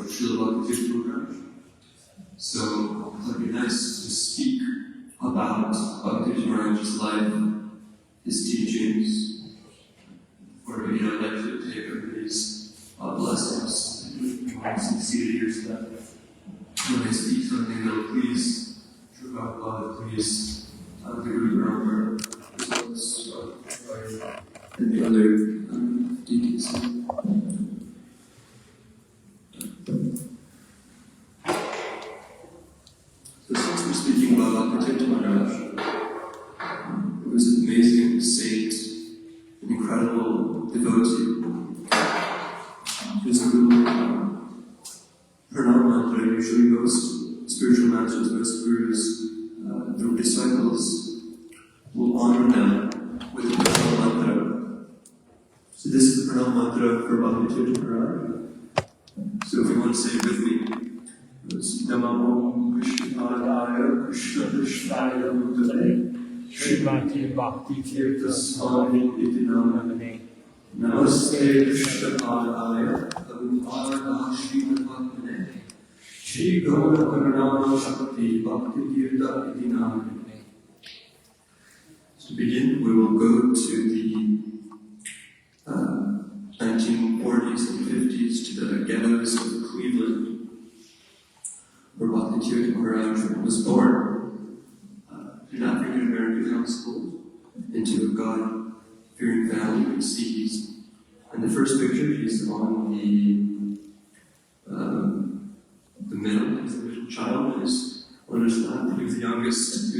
Srila Bhakti Maharaj. So it would be nice to speak about Bhakti Maharaj's life, his teachings, or maybe I'd like to take everybody's blessings. You want to succeed years left. When I speak something that'll please Raghav, please the Guru Brahma, as well as and the other deities. So since we're speaking about Tirtha Maharaj, it was an amazing saint, an incredible devotee. He was a real pranam mantra usually most spiritual masters, most gurus, their disciples will honor them with the pranam mantra. So this is the pranam mantra for Bhakti Tirtha Maharaj. So if you want to say it with me, it's Namo Krishna Krishna Krishnaya Mutale Srimati Bhakti Tirtha Swami Iti Namane Namaste Krishna Padaya Prabhupada Srimad Shri Gaura Karunama Shakti Bhakti Tirtha Iti Namane. To begin, we will go to the 1940s and 50s to the ghettos of Cleveland, where Bhakti Tirtha Maharaj was born in an African-American household into a God-fearing family with seeds. And the first picture, he's on the middle, he's the middle child, is on his lap. He was the youngest of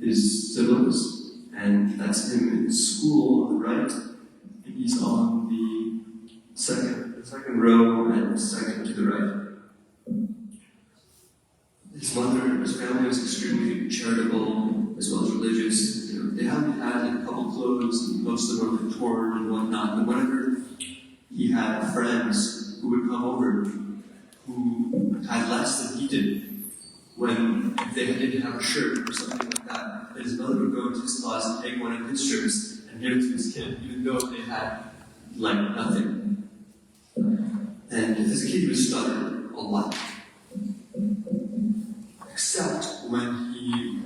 his siblings, and that's him in school on the right, and he's on the second row and second to the right. His mother, his family was extremely charitable as well as religious. They hadn't had a couple clothes, and most of them were torn and whatnot, but whenever he had friends who would come over who had less than he did, when they didn't have a shirt or something like that, and his mother would go into his closet, take one of his shirts, and give it to his kid, even though they had, nothing. And as a kid, he would stutter a lot. Except when he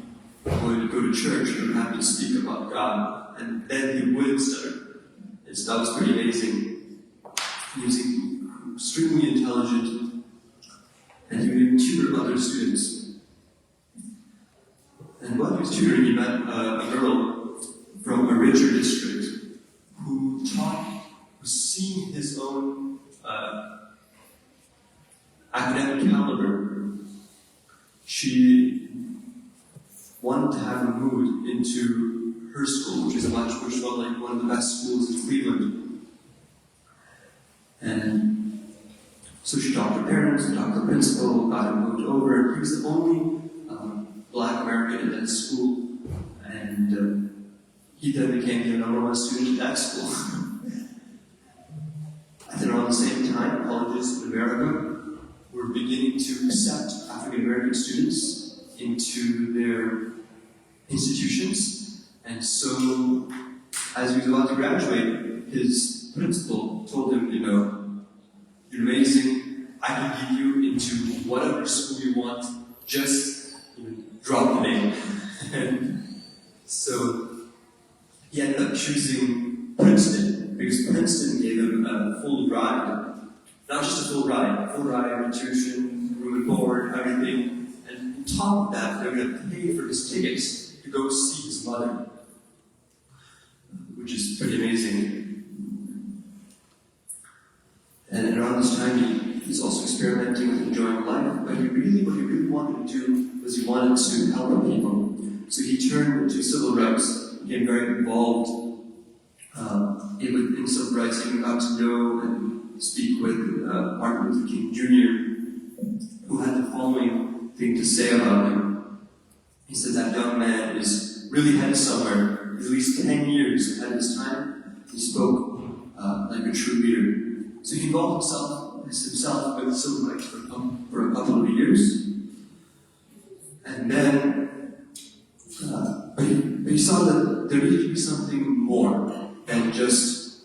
would go to church and have to speak about God, and then he would stutter. And so that was pretty amazing. He was extremely intelligent, and he would tutor other students. And while he was tutoring, he met a girl from a richer district who was seeing his own academic caliber. She wanted to have him moved into her school, which felt like one of the best schools in Cleveland. And so she talked to her parents, and talked to the principal, got him moved over. He was the only Black American at that school, and he then became the number one student at that school. And then around the same time, colleges in America were beginning to accept African American students into their institutions. And so, as he was about to graduate, his principal told him, you're amazing, I can get you into whatever school you want, just drop the name. And so he ended up choosing Princeton, because Princeton gave him a full ride. Not just a full ride, tuition, room and board, everything. And on top of that, they were going to pay for his tickets to go see his mother, which is pretty amazing. And around this time, he's also experimenting with enjoying life, but what he really wanted to do was he wanted to help people. So he turned to civil rights, became very involved in civil rights, even got to know and speak with Martin Luther King Jr., who had the following thing to say about him. He said that young man is really headed somewhere, at least 10 years ahead of his time. He spoke like a true leader. So he involved himself with civil rights for a couple of years. And then, but he saw that there needed to be something more than just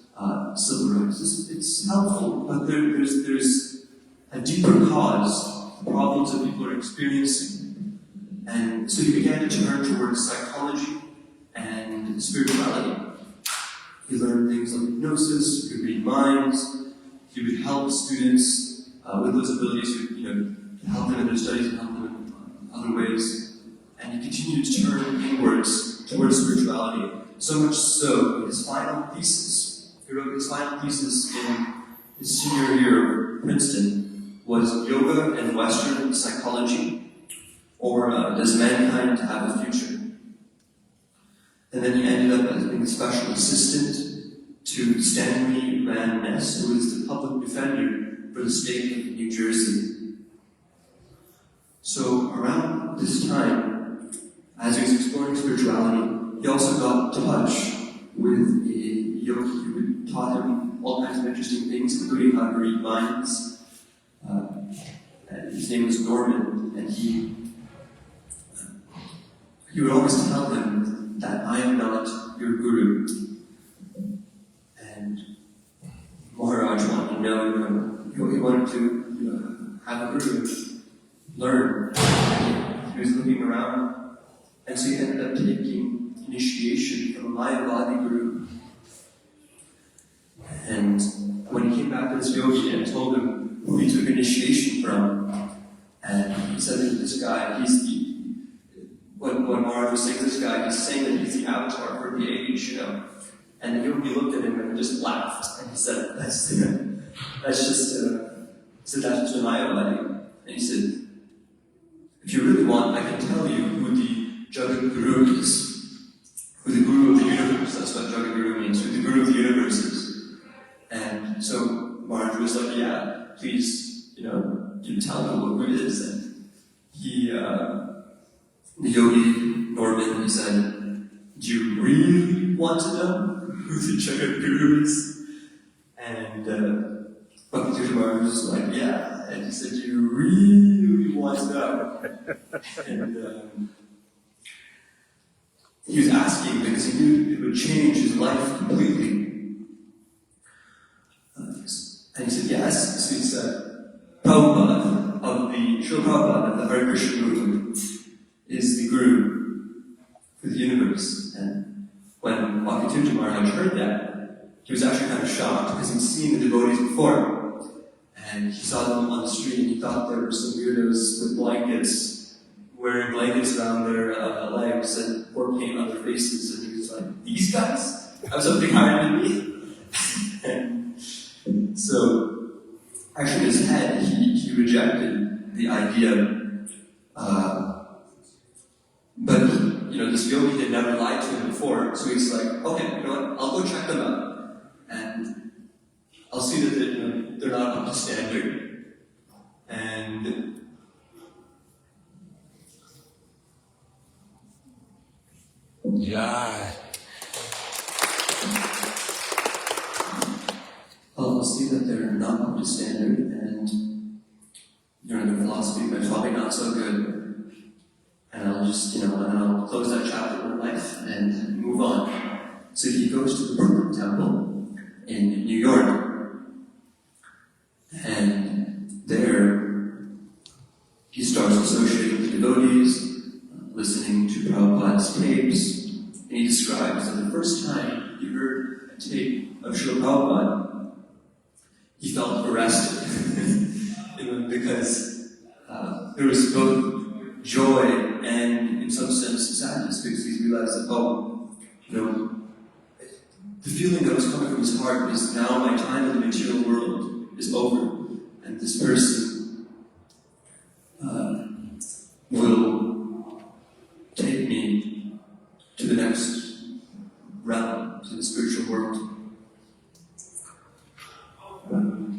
civil rights. It's helpful, but there's a deeper cause, the problems that people are experiencing. And so he began to turn towards psychology and spirituality. He learned things like hypnosis, he could read minds, he would help students with those abilities, to help them in their studies and help them in other ways. And he continued to turn inwards towards spirituality, so much so in his final thesis. He wrote his final thesis in his senior year of Princeton, was Yoga and Western Psychology, or Does Mankind Have a Future? And then he ended up as being a special assistant to Stanley Van Ness, who was the public defender for the state of New Jersey. So around this time, as he was exploring spirituality, he also got in touch with a yogi who taught him all kinds of interesting things, including how to read minds. And his name was Norman, and he would always tell him that I am not your guru. And Maharaj wanted to know, he wanted to have a guru, learn. He was looking around, and so he ended up taking initiation from a Mayavadi guru. And when he came back to this yogi and told him who he took initiation from, and he said that this guy, when Maharaj was saying this guy, he's saying that he's the avatar for the age, And the yogi looked at him and just laughed, and he said, that's just a Mayavadi. And he said, if you really want, I can tell you who the Jagat Guru is, who the Guru of the universe, that's what Jagat Guru means, who the Guru of the universe is. And so Maharaj was like, yeah, please, you tell me who it is. And the yogi, Norman, he said, do you really want to know who the Jagat Guru is? And Bhakti Maharaj was like, yeah. And he said, do you really want to know? And he was asking because he knew it would change his life completely. And he said, yes. So he said, Prabhupada of the Srila Prabhupada of the Hare Krishna movement is the guru for the universe. And when Bhakti Maharaj heard that, he was actually kind of shocked because he'd seen the devotees before. And he saw them on the street and he thought there were some weirdos with blankets, wearing blankets around their legs and pour paint on their faces. And he was like, these guys have something higher than me? And so, actually in his head, he rejected the idea. But this yogi had never lied to him before, so he's like, okay, you know what, I'll go check them out. And I'll see that they're not up to standard. And yeah. I'll see that they're not up to standard, and their philosophy is probably not so good. And I'll just, and I'll close that chapter of my life and move on. So he goes to the Brooklyn Temple in New York. And there, he starts associating with devotees, listening to Prabhupada's tapes. And he describes that the first time he heard a tape of Srila Prabhupada, he felt arrested. Because there was both joy and, in some sense, sadness, because he realized that, the feeling that was coming from his heart is now my time in the material world is over, and this person will take me to the next realm, to the spiritual world.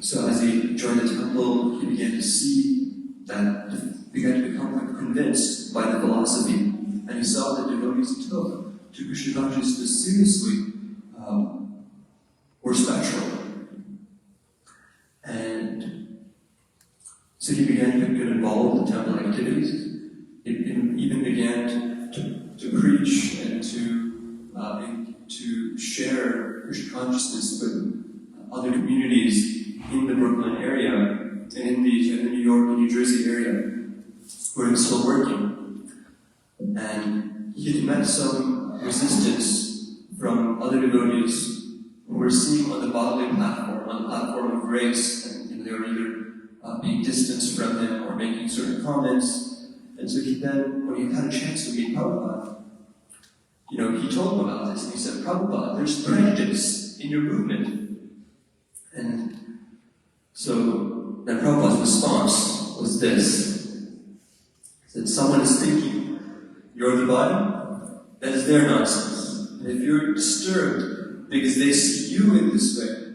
So as he joined the temple, he began to see that, began to become convinced by the philosophy, and he saw that devotees took to Krishna consciousness seriously, were special. And so he began to get involved in temple activities. He even began to preach and to share Krishna consciousness with other communities in the Brooklyn area and in the Jersey area, where he was still working. And he had met some resistance from other devotees who were seen on the bodily platform, on the platform of grace, and they were either being distanced from him or making certain comments. And so he then, when he had a chance to meet Prabhupada, he told him about this, and he said, Prabhupada, there's prejudice in your movement. And so then Prabhupada's response was this. He said, someone is thinking you're the body, that is their nonsense. And if you're disturbed because they see you in this way,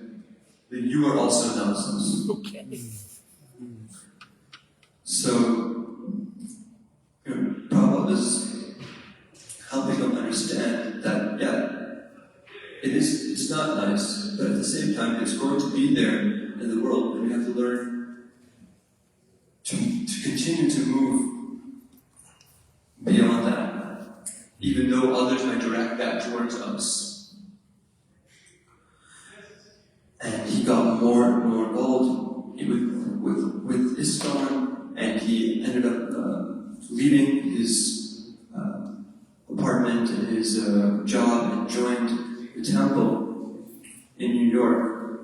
then you are also nonsense. Okay. So, Prabhupada is helping them understand that, it's not nice, but at the same time, it's going to be there in the world, and we have to learn to continue to move beyond that, even though others might direct that towards us. And he got more and more involved with ISKCON, and he ended up leaving his apartment and his job and joined the temple in New York,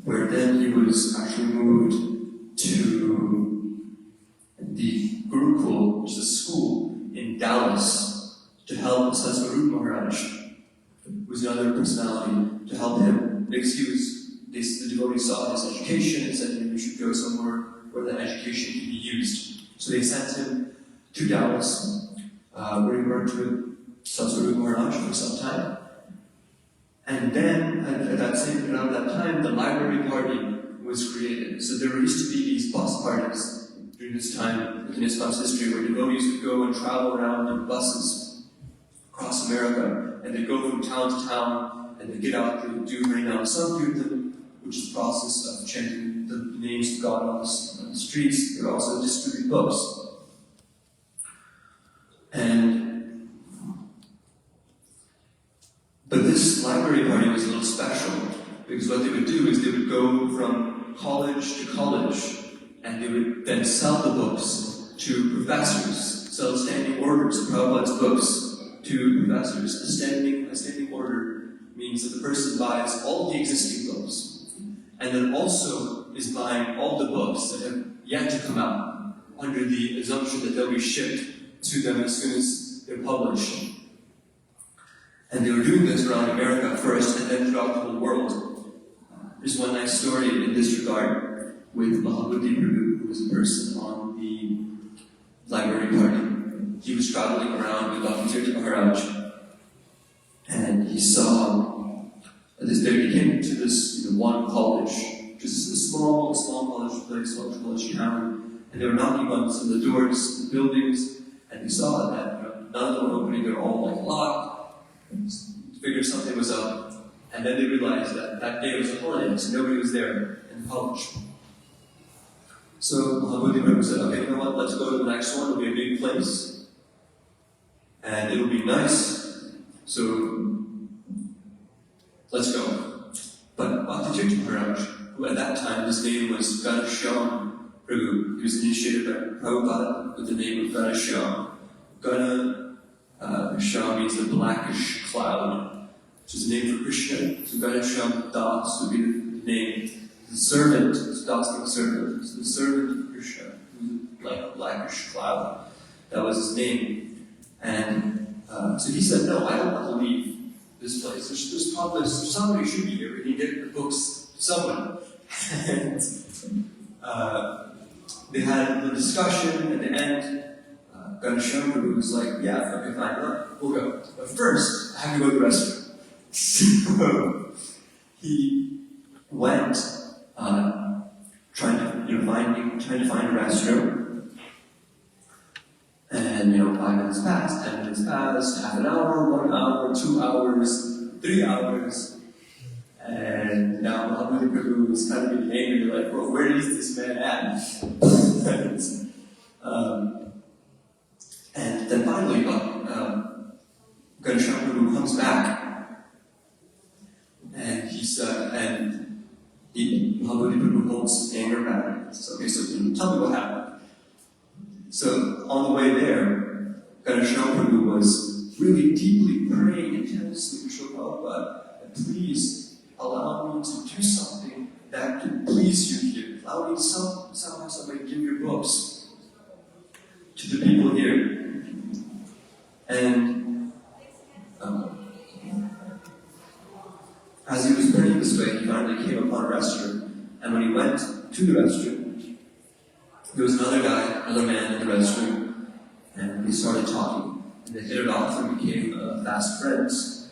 where then he was actually moved to the Gurukul, which is a school in Dallas, to help Sasvarup Maharaj, who was another personality, to help him, because the devotees saw his education and said, you should go somewhere where that education can be used. So they sent him to Dallas, where he worked with Sasvarup Maharaj for some time. And then, around that time, the library party was created. So there used to be these bus parties during this time in ISKCON's history, where devotees would go and travel around in buses across America, and they'd go from town to town, and they'd get out to do Harinam Sankirtan, which is the process of chanting the names of God on the streets. They would also distribute books. But this library party was a little special, because what they would do is they would go from college to college, and they would then sell the books to professors, sell standing orders of Prabhupada's books to professors. A standing order means that the person buys all the existing books, and then also is buying all the books that have yet to come out, under the assumption that they'll be shipped to them as soon as they're published. And they were doing this around America first, and then throughout the whole world. There's one nice story in this regard with Mahabodhi Prabhu, who was a person on the library party. He was traveling around with Bhakti Tirtha Maharaj, and he saw this. They came to this one college, just a small college place, small college town, and they were knocking on some of the doors, the buildings, and he saw that none of them were opening; they were all locked. Figured something was up, and then they realized that that day was a holiday, so nobody was there in the college. So Mahabodhi Prabhu said, okay, you know what, let's go to the next one, it'll be a big place, and it'll be nice, so let's go. But Bhakti Tirtha Maharaj, who at that time, his name was Ganashyam Prabhu, he was initiated by Prabhupada with the name of Ganashyam. Shah means the blackish cloud, which is the name for Krishna. So Ganashyam Das would be the name. The servant, Das means servant. So the servant of Krishna, who's like a blackish cloud. That was his name. And so he said, no, I don't want to leave this place. There's probably somebody should be here. We need to get the books to someone. And they had a discussion at the end. Ganashyam Prabhu was like, yeah, okay, fine, we'll go. But first, I have to go to the restroom. So he went, trying to find a restroom. And 5 minutes passed, 10 minutes passed, half an hour, 1 hour, 2 hours, 3 hours. And now Mahabodhi Prabhu was kind of getting angry, like, well, where is this man at? And then finally, Ganashyam Prabhu comes back, and Mahabodhi Prabhu holds his anger back. says, okay, so tell me what happened. So on the way there, Ganesha Prabhu was really deeply praying intensely to Srila Prabhupada, please allow me to do something that can please you here. Allow me to somehow somebody give your books to the people here. And as he was praying this way, he finally came upon a restroom. And when he went to the restroom, there was another man in the restroom, and they started talking. And they hit it off and became fast friends.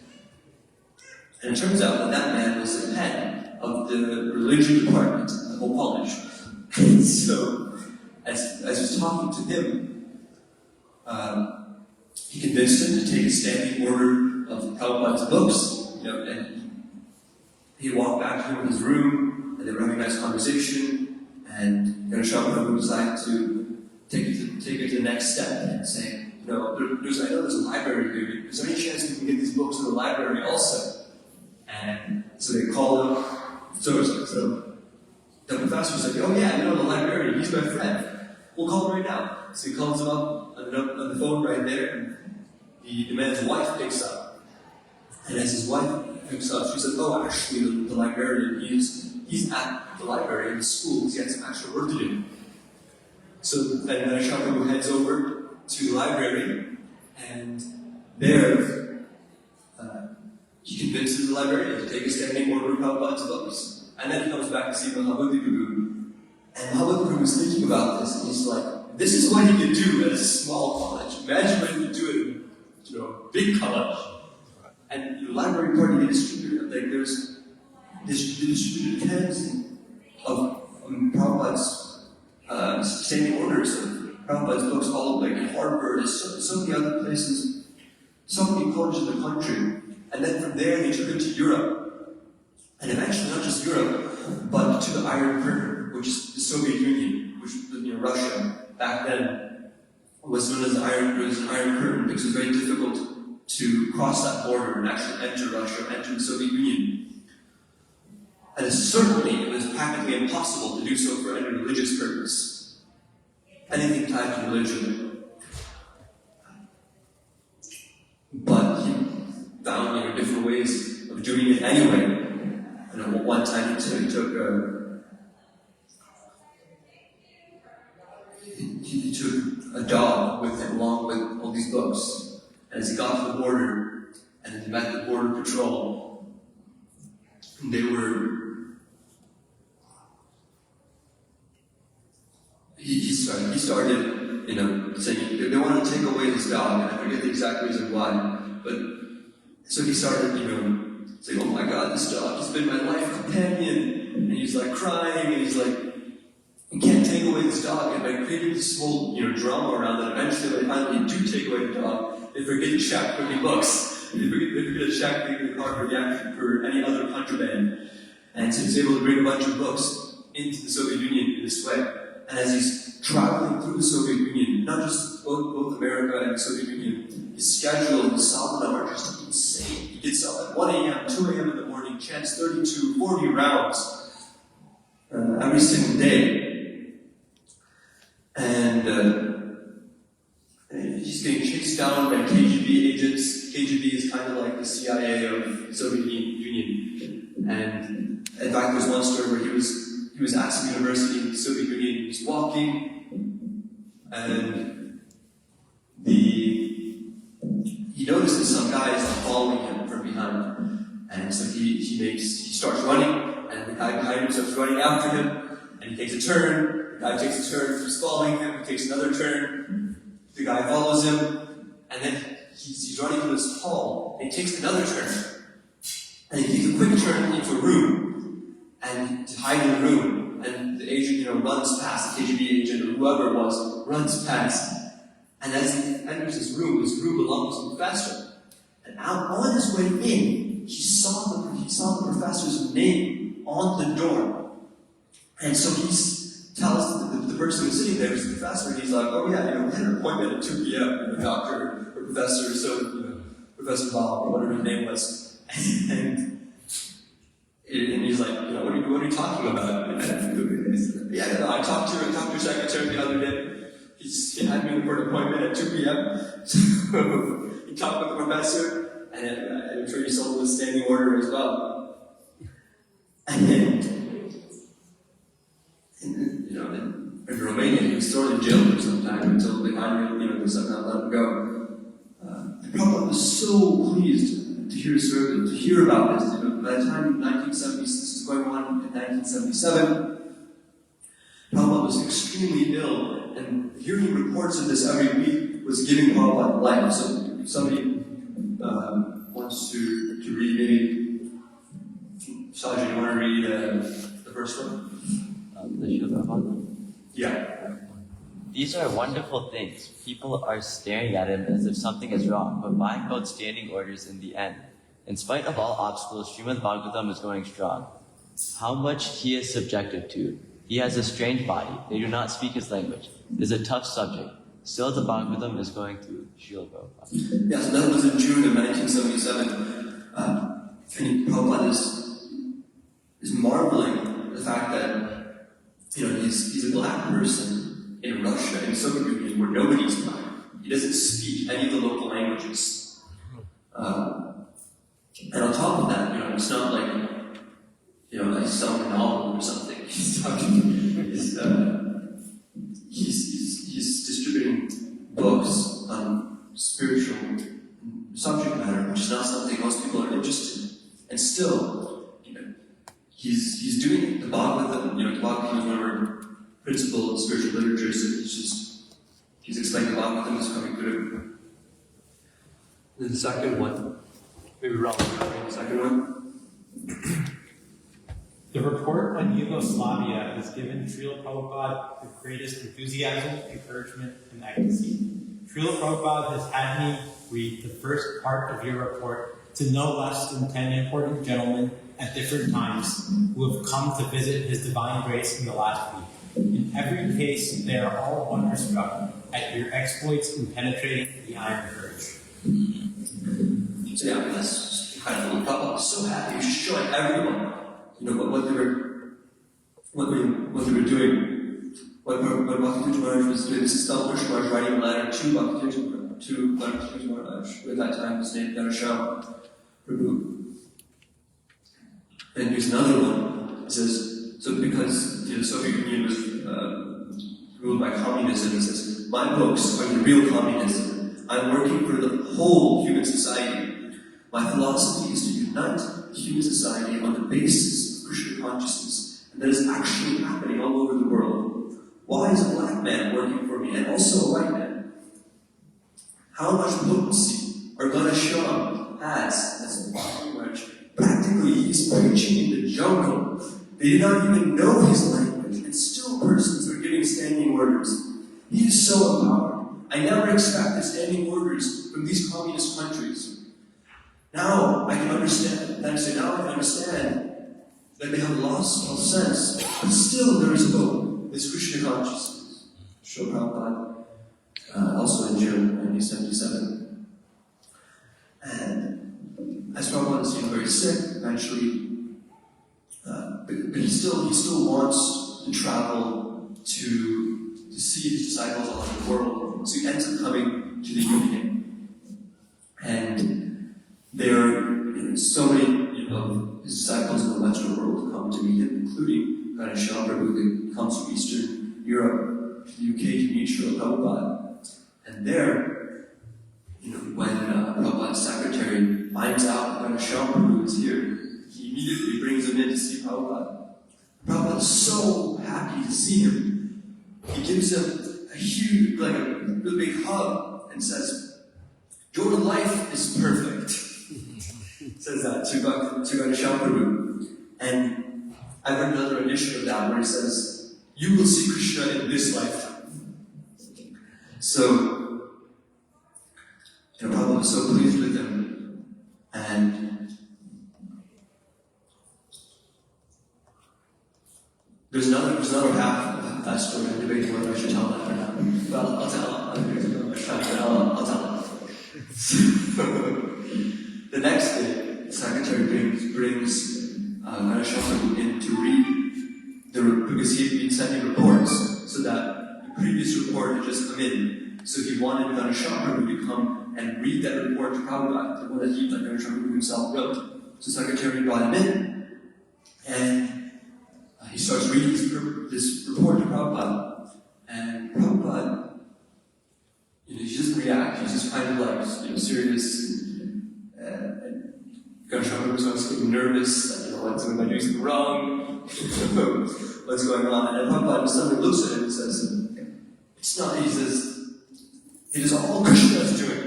And it turns out that man was the head of the religion department of the whole college. And so, as he was talking to him, he convinced him to take a standing order of Prabhupada's books, and he walked back to him in his room, and they were having a nice conversation, and Ganesha Prabhu decided to take it to the next step and say, I know there's a library here. Is there any chance we can get these books in the library also? And so they called him. So the professor said, oh yeah, the librarian, he's my friend. We'll call him right now. So he calls him up on the phone right there, and the man's wife picks up. And as his wife picks up, she says, oh, actually, the librarian, he's at the library in the school because he has some extra work to do. So then Ganesha Prabhu heads over to the library, and there he convinces the librarian to take a standing order of Prabhupada's books. And then he comes back to see Mahabhuti Prabhu. And Mahabhuti Prabhu was thinking about this, and he's like, this is what he could do at a small college. Imagine what he could do at a big college. And the library party, they distributed, there's distributed tens of Prabhupada's standing orders of Prabhupada's books all in Harvard, so many other places, so many colleges in the country. And then from there, they took it to Europe. And eventually, not just Europe, but to the Iron Curtain, which is the Soviet Union, which was Russia. Back then, was known as the Iron Curtain because it was very difficult to cross that border and actually enter Russia, enter the Soviet Union. And it was practically impossible to do so for any religious purpose. Anything tied to religion. But he found different ways of doing it anyway. One time he took a dog with him along with all these books. And as he got to the border, and he met the border patrol, they were. He started, saying they wanted to take away his dog, and I forget the exact reason why, but so he started, saying, oh my God, this dog has been my life companion, and he's crying, and he's you can't take away this dog, and I created this whole, drama around that. Eventually, when they finally do take away the dog, they forget to check for the books, they forget to check the card for the action for any other contraband, and so he's able to bring a bunch of books into the Soviet Union in this way. And as he's traveling through the Soviet Union, not just both America and the Soviet Union, his schedule and his sadhana are just insane. He gets up at 1 a.m., 2 a.m. in the morning, chants 32, 40 rounds every single day. And he's getting chased down by KGB agents. KGB is kind of like the CIA of the Soviet Union. And in fact, there's one story where he was at some university in the Soviet Union. He was walking, and he notices some guys following him from behind, and so he starts running, and the guy behind him starts running after him, and he takes a turn. The guy takes a turn, he's following him. He takes another turn. The guy follows him, and then he's running to this hall. And he takes another turn, and he takes a quick turn into a room, and to hide in the room. And the agent, runs past, the KGB agent or whoever it was, runs past. And as he enters his room belongs to the professor. And on his way in, he saw the professor's name on the door. And so he tells the person who's sitting there, who's the professor, and he's like, oh yeah, we had an appointment at 2 p.m. Doctor or professor, so Professor Bob, or whatever his name was. And And he's like, what are you talking about? Yeah, I talked to your secretary the other day. He had me for an appointment at 2 p.m. So he talked with the professor, and I'm sure he sold the standing order as well. And in Romania, he was thrown in jail for some time until they finally, somehow let him go. And Prabhupada was so pleased to hear to hear about this. By the time 1970, this is going on in 1977, Prabhupada was extremely ill, and hearing reports of this every week was giving Prabhupada life. So if somebody wants to read, maybe Saji, you want to read the first one? Yeah. These are wonderful things. People are staring at him as if something is wrong, but by God's standing orders in the end, in spite of all obstacles, Srimad Bhagavatam is going strong. How much he is subjected to. He has a strange body. They do not speak his language. It is a tough subject. Still, the Bhagavatam is going through Srila Prabhupada. Yeah, so that was in June of 1977. And Prabhupada is marveling at the fact that he's a black person in Russia, in the Soviet Union, where nobody's black. He doesn't speak any of the local languages. And on top of that, it's not like, like some novel or something. He's distributing books on spiritual subject matter, which is not something most people are interested in. And still, he's doing it. The Bhagavatam, the Bhagavatam is one of our principal spiritual literatures. He's explaining the Bhagavatam is coming through. And then the second one, maybe Raghav, the second one. The report on Yugoslavia has given Srila Prabhupada the greatest enthusiasm, encouragement, and ecstasy. Srila Prabhupada has had me read the first part of your report to no less than 10 important gentlemen at different times who have come to visit His Divine Grace in the last week. In every case, they are all wonderstruck at your exploits in penetrating the iron curtain. So yeah, that's incredible. Prabhupada was so happy. He was showing everyone, what they were doing. What Bhakti Maharaj was doing. This is Dalpush Maharaj writing a letter to Bhakti Maharaj, who at that time was named Raghav Prabhu. And here's another one. It says, so because the Soviet Union was ruled by communism, it says, my books are the real communism. I'm working for the whole human society. My philosophy is to unite human society on the basis of Krishna consciousness, and that is actually happening all over the world. Why is a black man working for me, and also a white man? How much potency are Ganesham has as Bhakti Maharaj? Practically, he's preaching in the jungle. They do not even know his language, and still persons are giving standing orders. He is so empowered. I never expected standing orders from these communist countries. Now I can understand that they have lost all sense, but still there is hope. It's Krishna consciousness. Srila Prabhupada, also in June 1977. And as Prabhupada is very sick, eventually, but he still wants to travel to see his disciples all over the world. So he ends up coming to the UK. And there are so many of his disciples in the Western world come to meet him, including Ganesham Prabhu, that comes from Eastern Europe to the UK to meet Srila Prabhupada. And there, when Prabhupada's secretary finds out that Ganesham Prabhu is here, he immediately brings him in to see Prabhupada. Prabhupada is so happy to see him. He gives him a huge, like a really big hug and says, "Your life is perfect." Says that to Ganesham Prabhu. And I've heard another edition of that where he says, "You will see Krishna in this lifetime." So, Prabhupada was so pleased with him. And there's another half of that story. I'm debating whether I should tell that or not. But I'll tell it. So, the next day, the secretary brings Ganesham sending reports, so that the previous report had just come in. So he wanted Ganesham to come and read that report to Prabhupada, the one that he, like Ganesham himself, wrote. So the secretary brought him in, and he starts reading this report to Prabhupada. And Prabhupada, he doesn't react, he's just kind of like, serious. And Ganesham was getting nervous, like, am I doing something wrong? What's going on? And Prabhupada suddenly looks at him and says, it's not, he says, it is all Krishna's doing.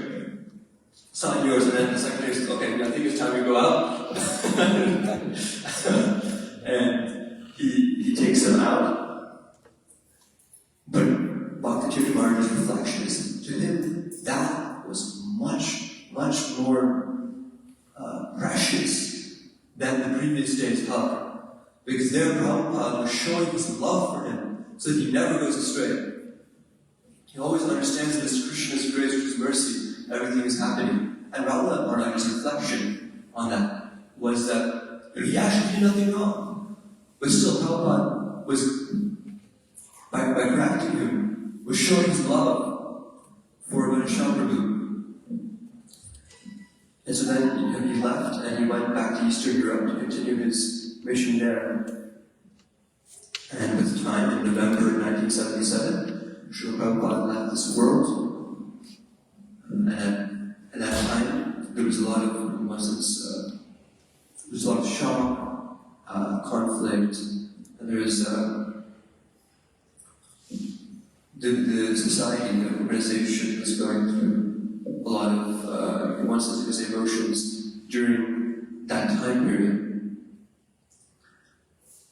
It's not yours. And then the secretary says, okay, I think it's time we go out. And he takes him out. But Bhakti Tirtha Maharaj's reflection is, to him, that was much, much more precious than the previous day's hug. Because there Prabhupada was showing his love for him so that he never goes astray. He always understands this Krishna's grace, Krishna's mercy, everything is happening. And Raghav Maharaj's reflection on that was that he actually did nothing wrong. But still, Prabhupada was, by correcting him, was showing his love for Ganesham Prabhu. And so then he left and he went back to Eastern Europe to continue his mission there. And with time, in November 1977, Srila Prabhupada left this world. And at that time, there was a lot of Muslims, there was a lot of shock, conflict, and there was the society, the organization was going through a lot of, one sense, his emotions during that time period.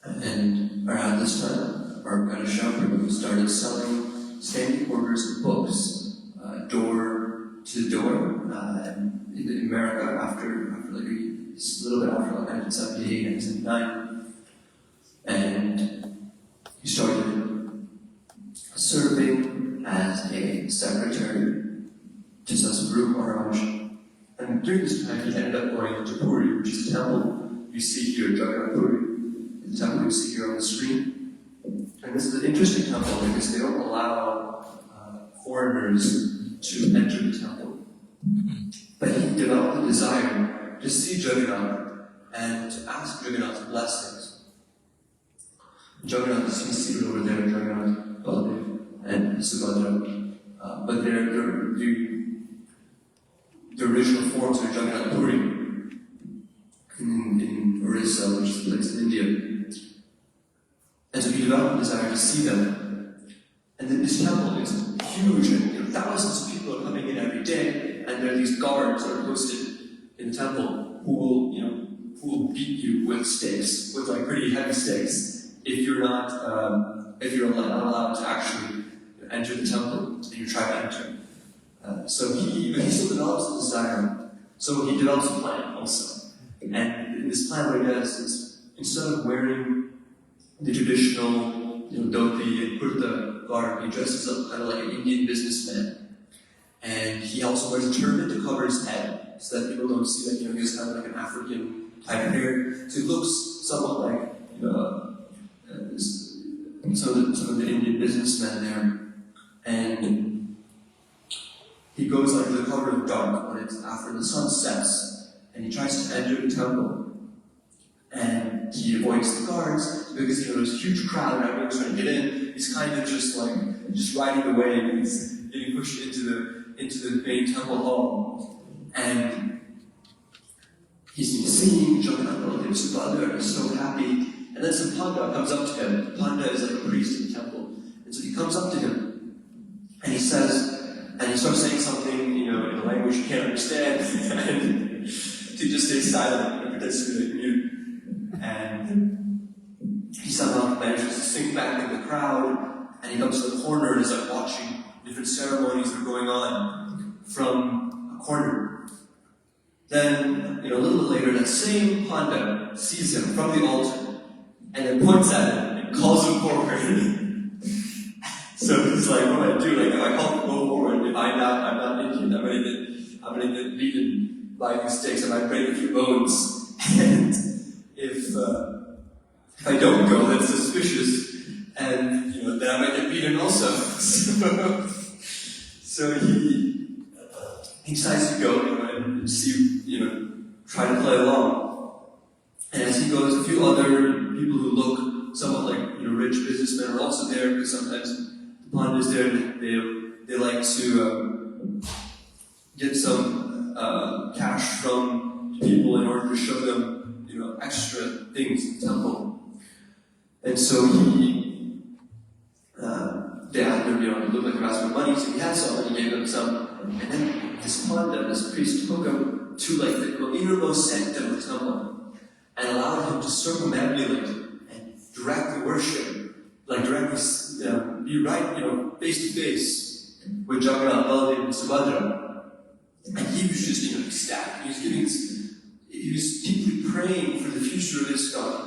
And around this time, our Ganesham started selling standing orders of books, door to door, in America after like a little bit after like 1978, 1979. And he started serving as a secretary to Guru Maharaj. And during this time, he ended up going to Puri, which is a temple you see here, Jagannath Puri, the temple you see here on the screen. And this is an interesting temple because they don't allow foreigners to enter the temple. But he developed a desire to see Jagannath and to ask Jagannath's blessings. Jagannath is seated over there, Jagannath, Baladev, and Subhadra. But the original forms are Jagannath Puri in Orissa, which is a place in India. And so he developed a desire to see them. And then this temple is huge, and thousands of people are coming in every day, and there are these guards that are posted in the temple who will beat you with stakes, with like pretty heavy stakes, if you're not allowed to actually enter the temple and you try to enter. So he still develops a desire. So he develops a plan also. And in this plan, what he does is, instead of wearing the traditional dhoti and kurta garb, he dresses up kind of like an Indian businessman. And he also wears a turban to cover his head, so that people don't see that he has kind of like an African type of hair. So he looks somewhat like some of the Indian businessmen there. And he goes under the cover of dark when it's after the sun sets, and he tries to enter the temple. And he avoids the guards because there's a huge crowd and everyone's trying to get in. He's kind of just riding away, and he's getting pushed into the main temple hall. And he's singing Jagannath Baladev Subhadra, and he's so happy. And then some Panda comes up to him. Panda is like a priest in the temple. And so he comes up to him, and he starts saying something, in a language you can't understand, and to just stay silent and pretends to be mute. And he somehow manages to sink back in the crowd, and he comes to the corner and is like watching different ceremonies that are going on from a corner. Then, a little bit later, that same Panda sees him from the altar, and then points at him and calls him forward. So he's like, what do I do? Like, if I call him go forward, if I'm not Indian, I'm gonna get beaten by these sticks, I might break a few bones. And if I don't go, that's suspicious. and then I might get beaten also. So he decides to go, and see, try to play along. And as he goes, a few other people who look somewhat like rich businessmen are also there, because sometimes the pond is there. They like to get some cash from people in order to show them extra things in the temple. And so they asked him, it looked like he asked for money, so he had some, and he gave them some. And then this panda, this priest, took him to the innermost sanctum of the temple and allowed him to circumambulate and directly worship, directly be right, face to face with Jagannath, Baladev, and Subhadra. And he was just ecstatic. He was deeply praying for the future of ISKCON,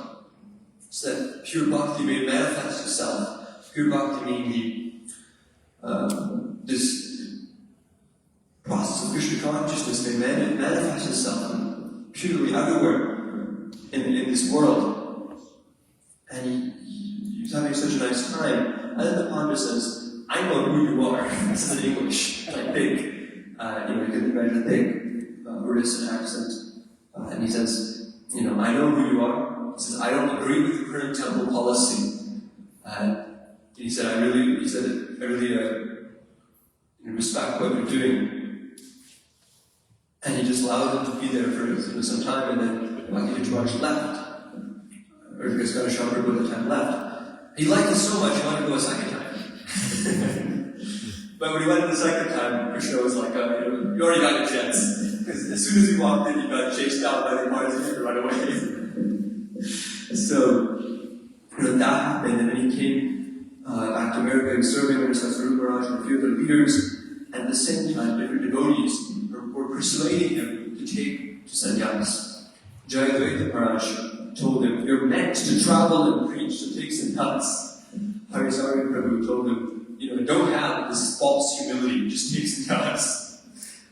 so that pure bhakti may manifest itself. Pure bhakti meaning this process of Krishna consciousness may manifest itself purely everywhere in this world. And he was having such a nice time. And then the Pandit says, I know who you are. This is in English, I think. You can imagine a thick Orissa accent. And he says, I know who you are. He says, I don't agree with the current temple policy. And he said, I really respect what you're doing. And he just allowed him to be there for some time, and then Bhakti Maharaj left. Or Ganesha Prabhu at the time left. He liked it so much, he wanted to go a second time. But when he went the second time, Krishna was like, you already got your chance. Because as soon as he walked in, he got chased out by the party to run away. So, that happened, and then he came back to America and serving under Swami Maharaj and a few other leaders. And at the same time, different devotees were persuading him to take to sannyas. Jayadvaita Maharaj told him, you're meant to travel and preach, so take sannyas. Harisari Prabhu told him, don't have this false humility, just take sannyas.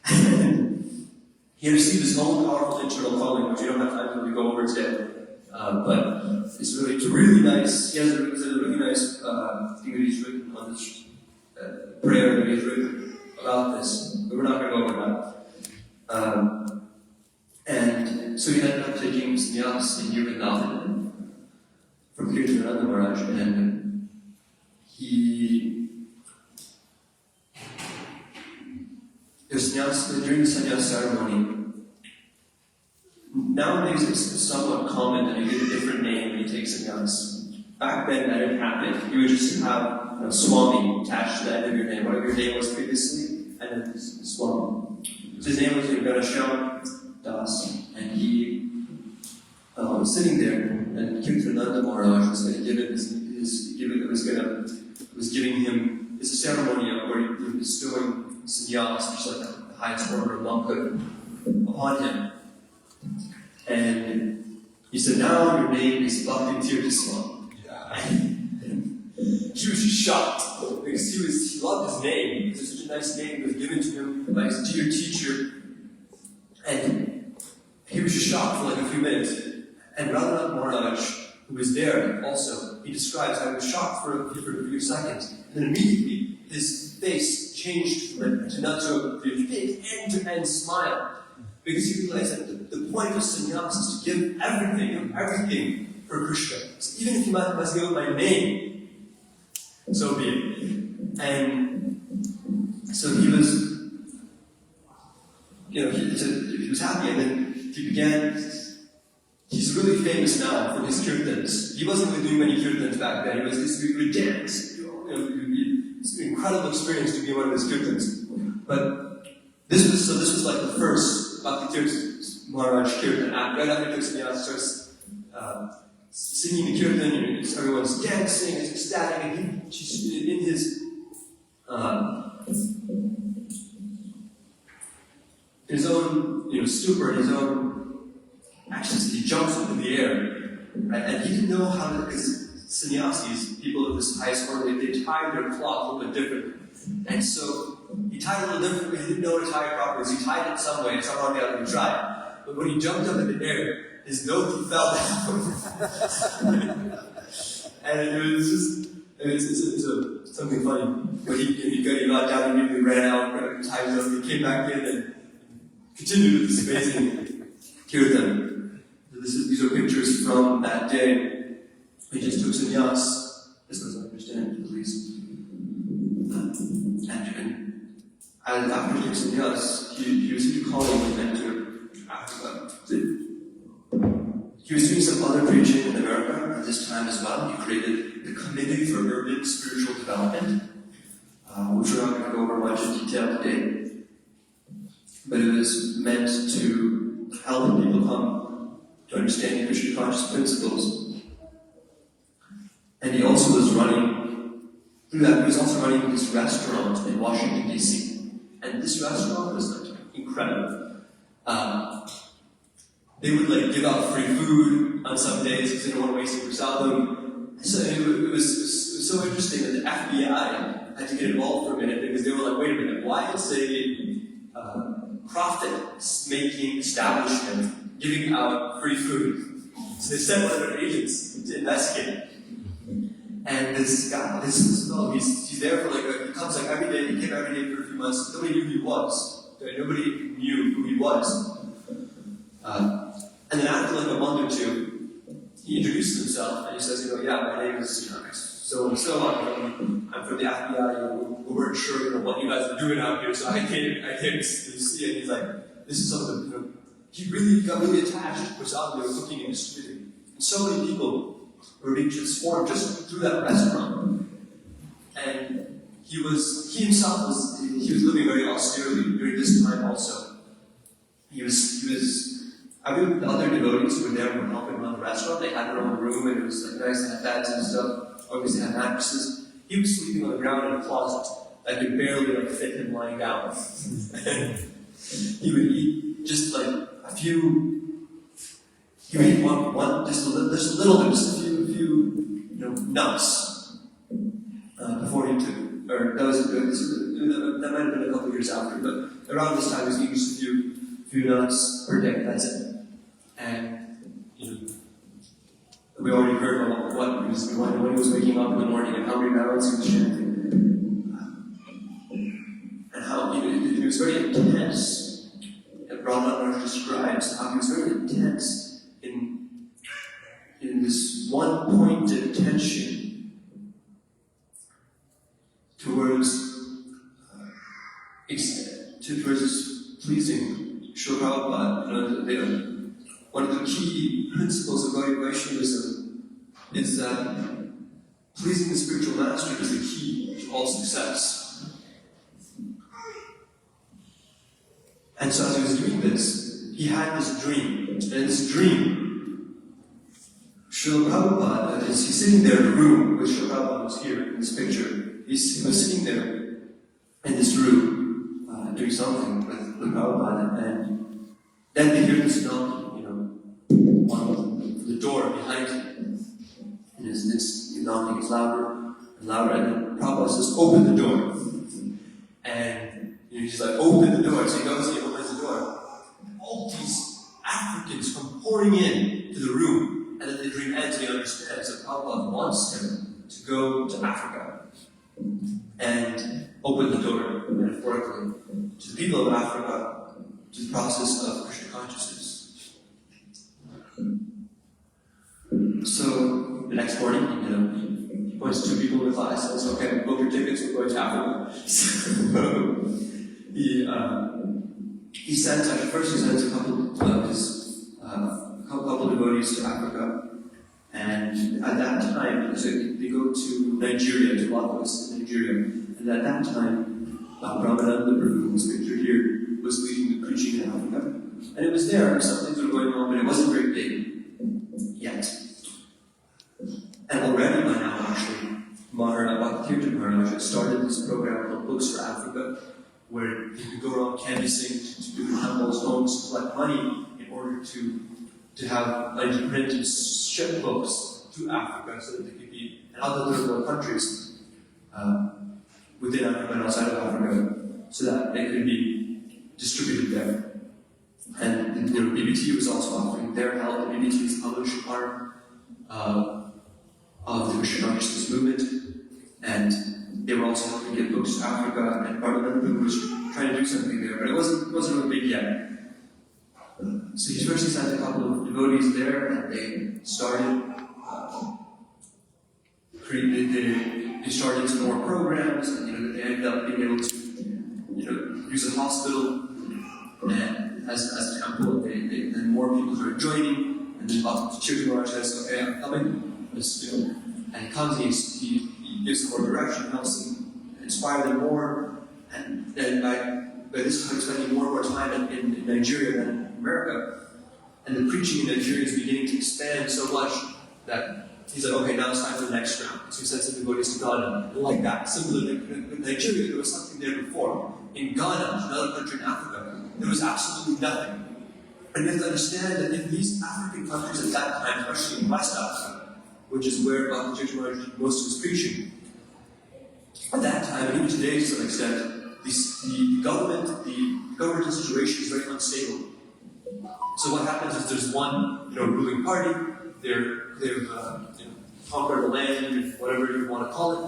And he received his own powerful internal calling, which we don't have time to really go over today. But it's really nice. He has a really nice thing that he's written on this prayer that he's written about this, but we're not going to go over that. And so he ended up taking sannyas in Vrindavan from Tirtha Maharaj, and during the sannyas ceremony, nowadays it's somewhat common that you get a different name when you take sannyas. Back then that didn't happen. You would just have Swami attached to the end of your name, whatever your name was previously, and then Swami. So his name was Ganesha Das, and he was sitting there, and Kirtananda Maharaj was going to give giving him a ceremony where he was bestowing sannyas, which is like the highest order of monkhood, upon him. And he said, now your name is Bhakti Tirtha. He was just shocked, because he loved his name. It was such a nice name that was given to him by his dear teacher. And he was just shocked for a few minutes. And Raghav Maharaj, who was there also, he describes how he was shocked for a few seconds. And then immediately his face changed to a big end-to-end smile. Because he realized that the point of sannyas is to give everything for Krishna. So even if you must give my name, so be it. And so he was, he was happy, and then he began. He's really famous now for his kirtans. He wasn't really doing many kirtans back then. He would dance. It's an incredible experience to be one of his kirtans. But this was like the first Bhakti Tirtha Maharaj kirtan. Right after Tirtha starts singing the kirtan, everyone's dancing, it's ecstatic, and in his own stupor, his own actions, he jumps up in the air, right? And he didn't know how to, because sannyasis, people of this highest order, they tie their cloth a little bit differently. And so he tied it a little differently, he didn't know how to tie it properly, so he tied it some way, and somehow the other he tried. But when he jumped up in the air, his nose fell down. And it And it's something funny. But he got down, immediately ran out, timed up, he came back in and continued with this amazing Tirtha. These are pictures from that day. He just took sannyas, as I understand, at least. And after he took sannyas, he received a calling to enter Africa. He was doing some other preaching in America at this time as well. He created the Committee for Urban Spiritual Development, which we're not going to go over much in detail today. But it was meant to help people come to understanding Krishna conscious principles. And he also was running, through that, he was also running this restaurant in Washington, D.C. And this restaurant was like incredible. They would like give out free food on some days because they didn't want to waste it for Saddam. So it was so interesting that the FBI had to get involved for a minute because they were like, wait a minute, why is a profit-making establishment giving out free food? So they sent one of their agents to investigate. And this guy, this fellow, he's there for he comes like every day, he came every day for a few months, nobody knew who he was. Nobody knew who he was. And then after like a month or two, he introduced himself and he says, yeah, my name is so-and-so, I'm from the FBI, we weren't sure what you guys were doing out here, so I came to see it. And he's like, this is something, he really got really attached to Prasad, they were cooking in the street. And so many people were being transformed just through that restaurant. And he himself was living very austerely during this time also. I mean, the other devotees who were there were helping run the restaurant. They had their own room, and it was like nice to have beds and stuff. Obviously, they had mattresses. He was sleeping on the ground in a closet that could barely fit him lying down. He would eat just a few. He would eat one just a little bit, just a few nuts before he took. Or that might have been a couple of years after, but around this time he was eating just a few nuts per day. That's it. And we already heard about when he was waking up in the morning and how many rounds he was chanting, and how he was very intense. And Raghav describes how he was very intense in this one-pointed attention towards pleasing Srila Prabhupada. One of the key principles of Vaishnavism is that pleasing the spiritual master is the key to all success. And so as he was doing this, he had this dream. And this dream, Srila Prabhupada, as he's sitting there in the room, which Srila Prabhupada was here in this picture, he was sitting there in this room, doing something with Prabhupada, and then they hear this knocking, on the door behind him. And this knocking is louder and louder, and then Prabhupada says, open the door. And he's like, open the door. So he goes and he opens the door. All these Africans come pouring in to the room, and then the dream ends and he understands that Prabhupada wants him to go to Africa and open the door, metaphorically, to the people of Africa, to the process of Krishna consciousness. So the next morning, he points to two people in the class and says, okay, book your tickets, we're going to Africa. So he sends a couple of his couple devotees to Africa, and at that time, so they go to Nigeria, to Lagos, Nigeria, and at that time, Brahmananda Prabhu, who's pictured here, was leading the preaching in Africa, and it was there, some things were going on, but it wasn't very big yet. And already by now, actually, Bhakti Maharaj had started this program called Books for Africa, where he could go around canvassing to different temples, homes, to collect money in order to have money to print and ship books to Africa so that they could be in other third world countries within Africa and outside of Africa, so that they could be distributed there. And BBT was also offering their help. BBT is the published arm of the Krishna consciousness movement, And they were also helping get books to Africa, and part of them was trying to do something there, but it wasn't really big yet. So he first sent a couple of devotees there, and they started they started some more programs, and they ended up being able to use a hospital and as a temple. Then more people started joining, and then Tirtha Maharaj says, "Okay, I'm coming." And he comes, and he gives them more direction, helps them inspire them more, and then by this time spending more and more time in Nigeria than in America, and the preaching in Nigeria is beginning to expand so much that he said, "Okay, now it's time for the next round." So he sent some devotees to Ghana, and like that. Similarly, with Nigeria, there was something there before. In Ghana, another country in Africa, there was absolutely nothing. And you have to understand that in these African countries at that time, especially in West Africa, which is where Bhakti Maharaj did most of his preaching, at that time, and even today to some extent, the governmental situation is very unstable. So what happens is there's one ruling party, they've conquered the land, whatever you want to call it,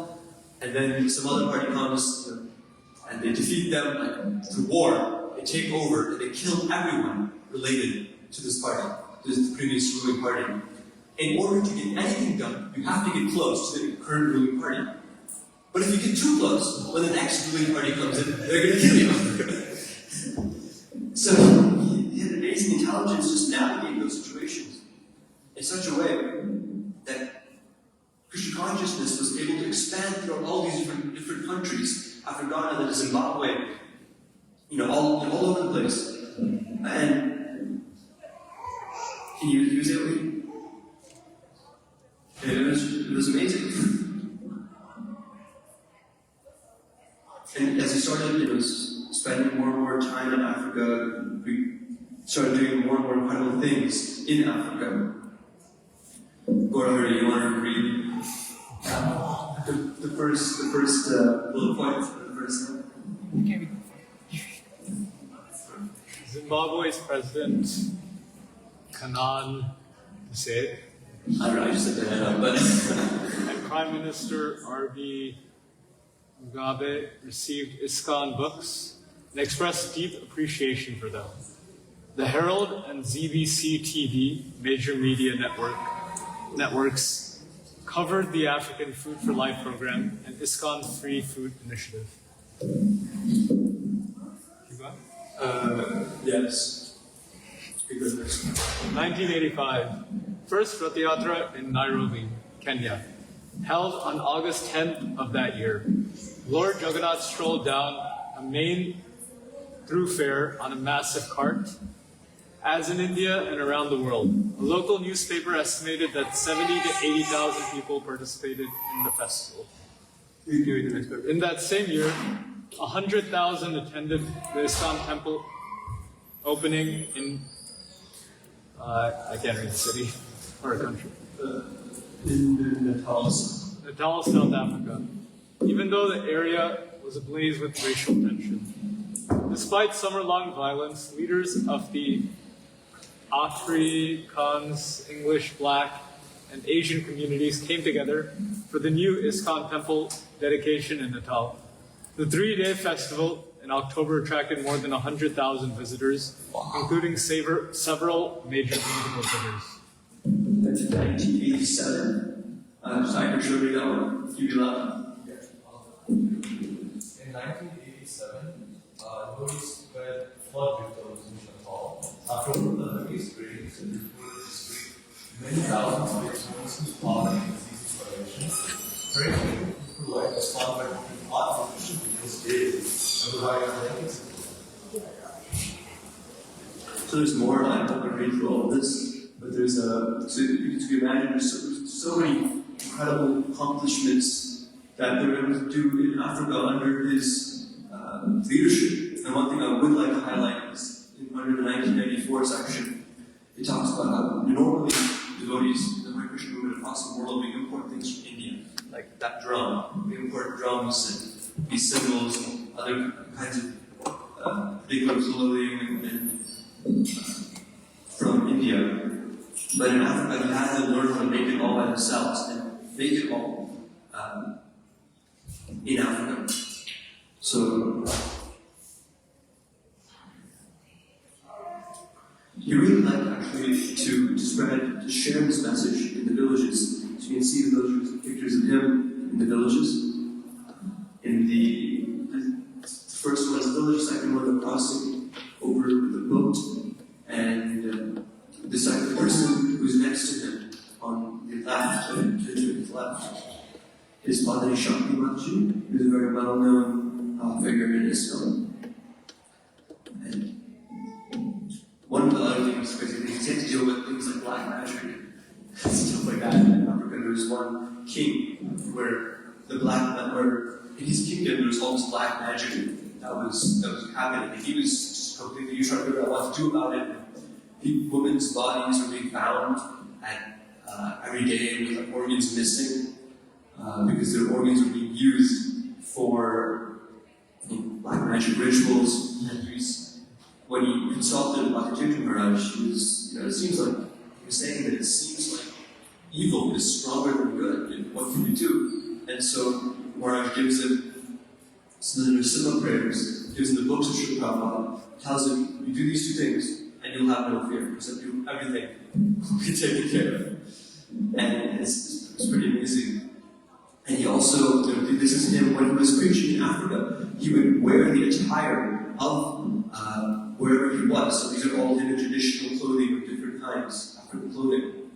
and then some other party comes and they defeat them through war. They take over and they kill everyone related to this party, to the previous ruling party. In order to get anything done, you have to get close to the current ruling party. But if you get too close, when the next ruling party comes in, they're going to kill you. So he had amazing intelligence just navigating those situations in such a way that Krishna consciousness was able to expand throughout all these different countries, after Ghana, then Zimbabwe, all over the place. And he was able to, it was amazing. And as he started, spending more and more time in Africa, we started doing more and more incredible things in Africa. Gaurav, you want to read the first bullet point for the first one? Zimbabwe's president, Kanan Kusei, I don't know, I just said that, but and Prime Minister R.B. Mugabe received ISKCON books and expressed deep appreciation for them. The Herald and ZBC TV, major media networks, covered the African Food for Life program and ISKCON's Free Food Initiative. yes. 1985, first Rath Yatra in Nairobi, Kenya, held on August 10th of that year. Lord Jagannath strolled down a main thoroughfare on a massive cart. As in India and around the world, a local newspaper estimated that 70 to 80,000 people participated in the festival. In that same year, 100,000 attended the ISKCON temple opening in, I can't read the city or a country. In Natal, South Africa, even though the area was ablaze with racial tension. Despite summer-long violence, leaders of the Afrikaans, English, Black, and Asian communities came together for the new ISKCON temple dedication in Natal. The 3-day festival in October attracted more than 100,000 visitors, including several major political figures. That's 1987. So I can show you that one, if you'd like. In 1987, noticed that flood victims in Natal. After the Burmese rains and reported history, many thousands of experienced poverty and disease violations. Very few people like Islam were hot for Christian people's days and provided blankets. So there's more, I won't read through all of this, but there's so you can imagine there's so many incredible accomplishments that they were able to do in Africa under his leadership. And one thing I would like to highlight is under the 1994 section, it talks about how normally devotees in the Hare Krishna movement across the world, we import things from India, like that drum. We import drums and these cymbals and other kinds of particular clothing from India. But in Africa, you had to learn how to make it all by themselves and make it all in Africa. So he really liked actually to share this message in the villages. So you can see the villages, pictures of him in the villages. In the first one is the village, second one the crossing over the boat, and the second person who's next to him on the left, to his left, is Padre Shakti Maji, who's a very well-known figure in Islam. And one of the other things, basically, he tends to deal with things like black magic and stuff like that. In Africa, there was one king where in his kingdom there was all this black magic that was happening, and he was just completely trying to figure out what to do about it. Women's bodies were being found every day with like, organs missing because their organs were being used for black magic rituals. And when he consulted Bhakti Maharaj, it seems like he was saying that it seems like evil is stronger than good. And what can we do? And so Maharaj gives him some simple prayers, gives him the books of Srila Prabhupada, tells him, you do these two things, and you'll have no fear, because everything will be taken care of. And it's pretty amazing. And he also, this is him when he was preaching in Africa, he would wear the attire of wherever he was. So these are all him in traditional clothing of different kinds, African clothing.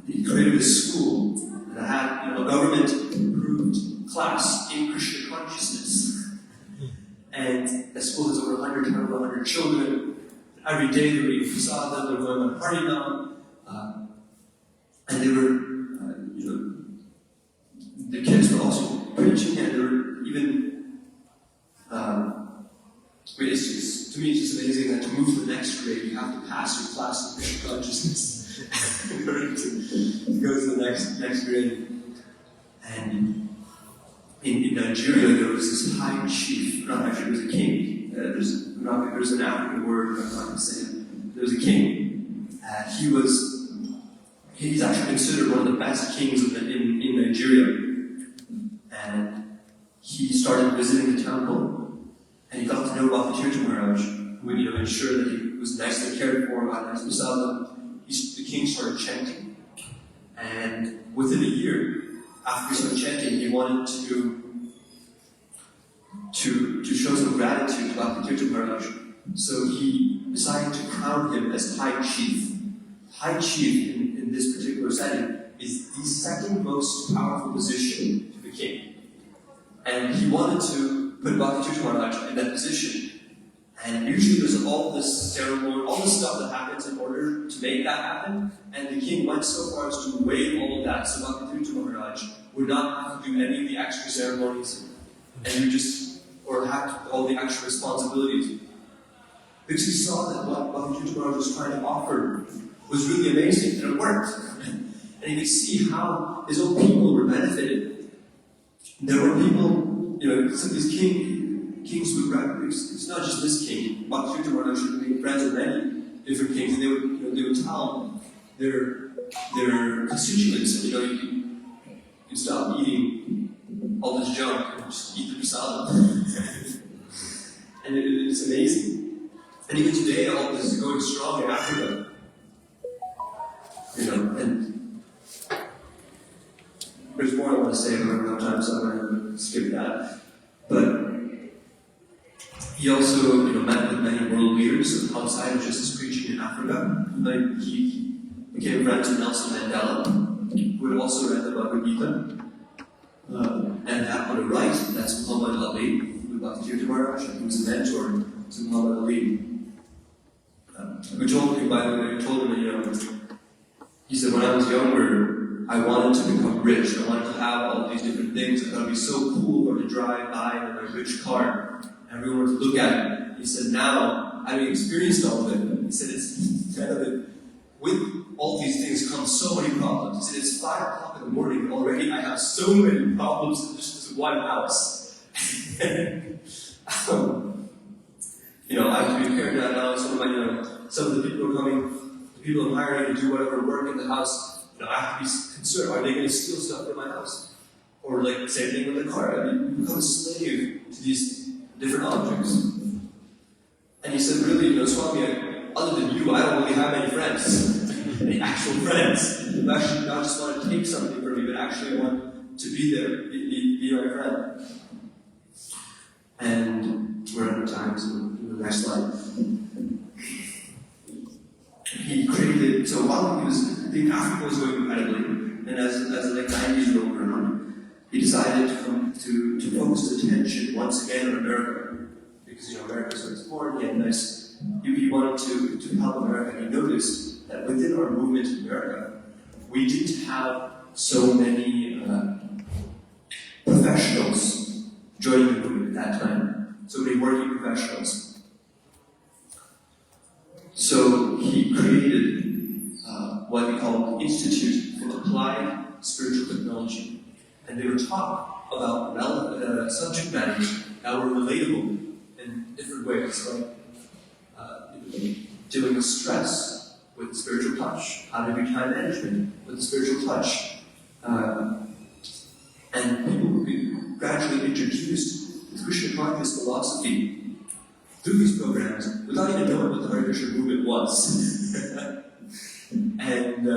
He created a school that had a government-approved class in Krishna consciousness. And the school has over 100 children. Every day they were eating prasadam, they were going on harinam, and they were, the kids were also preaching, and they were even, to me it's just amazing that to move to the next grade, you have to pass your class in Krishna consciousness in order to go to the next grade. And in Nigeria, there was this high chief, not actually, there was a king. There's an African word, I'm not going to say it. There was a king. He's actually considered one of the best kings in Nigeria. And he started visiting the temple, and he got to know Bhakti Maharaj, who would ensure that he was nicely cared for, had nice prasadam. The king started chanting. And within a year, after he started chanting, he wanted to show some gratitude to Bhakti Maharaj. So he decided to crown him as High Chief. High Chief, in this particular setting, is the second most powerful position to the king. And he wanted to put Bhakti Maharaj in that position. And usually there's all this ceremony, all this stuff that happens in order to make that happen. And the king went so far as to waive all of that, so Bhakti Maharaj would not have to do any of the extra ceremonies, or have all the extra responsibilities. Because he saw that what Bhakti Maharaj was trying to offer was really amazing, and it worked. And he could see how his own people were benefited. There were people, some of these kings would recognize, it's not just this king. Bhakti Maharaj should be friends with many different kings, and they would tell their constituents, you stop eating all this junk and just eat the prasadam. And it's amazing. And even today, all this is going strong in Africa. And there's more I want to say, but I don't have time, so I'm going to skip that. But he also, met with many world leaders outside of just his preaching in Africa. He became friends with Nelson Mandela, who had also read the Bhagavad Gita. And on the right, that's Muhammad Ali, with Bhakti Maharaj, and he was a mentor to Muhammad Ali. Who told him, by the way, he said, when I was younger, I wanted to become rich. I wanted to have all these different things. I thought it would be so cool to drive by in a rich car. Everyone would look at it. He said, now, having experienced all of it, he said, it's kind of it. With all these things come so many problems. He said, it's 5 o'clock in the morning. Already I have so many problems in just one house. I have to be prepared now. Some of the people are coming, the people I'm hiring to do whatever work in the house, I have to be concerned. Are they going to steal stuff from my house? Or like same thing with the car. I mean, you become a slave to these different objects. And he said, really, Swami, other than you, I don't really have any friends. Any actual friends. Who actually not just want to take something from me, but actually want to be there, be my friend. And we're out of time, so the next slide. He created, so while he was, the Africa was going incredibly, and as like 90s rolled around, he decided to focus his attention once again on America. Because America was born, he wanted to help America. And he noticed that within our movement in America, we didn't have so many professionals joining the movement at that time. So many working professionals. So he created what we call the Institute for Applied Spiritual Technology. And they were taught about relevant subject matters that were relatable in different ways, like dealing with stress with the spiritual touch, how to do time management with the spiritual touch. And people would be gradually introduced to Krishna conscious philosophy through these programs without even knowing what the Hare Krishna movement was. And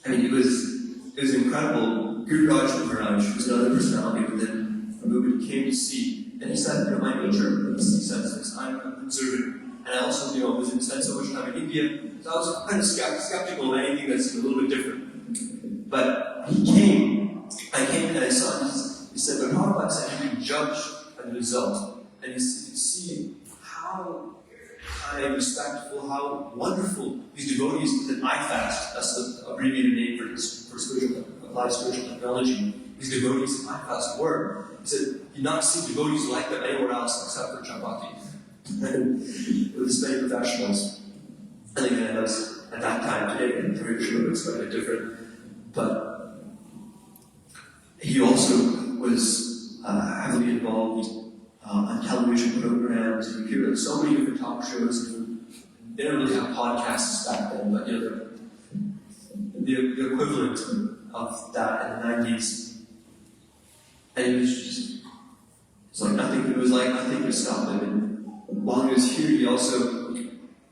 it was incredible. Guru Maharaj was another personality within the movement came to see. And he said, my nature, he says this, I'm conservative. And I also, spent so much time in India, so I was kind of skeptical of anything that's a little bit different. But I came and I saw, he said, but Prabhupada said you can judge the result. And you can see how kind, respectful, how wonderful these devotees that I fast, that's the abbreviated name for spiritual, applied spiritual technology, these devotees that I fast were. He said, you not see devotees like them anywhere else except for Bhakti. With this many professionals. And again, that was at that time, today, and Hare Krishna was quite a bit different. But he also was heavily involved on television programs. And he appeared on so many different talk shows. They didn't really have podcasts back then, but the equivalent of that in the 90s. And it was just, it was like nothing could stop him. And while he was here, he also,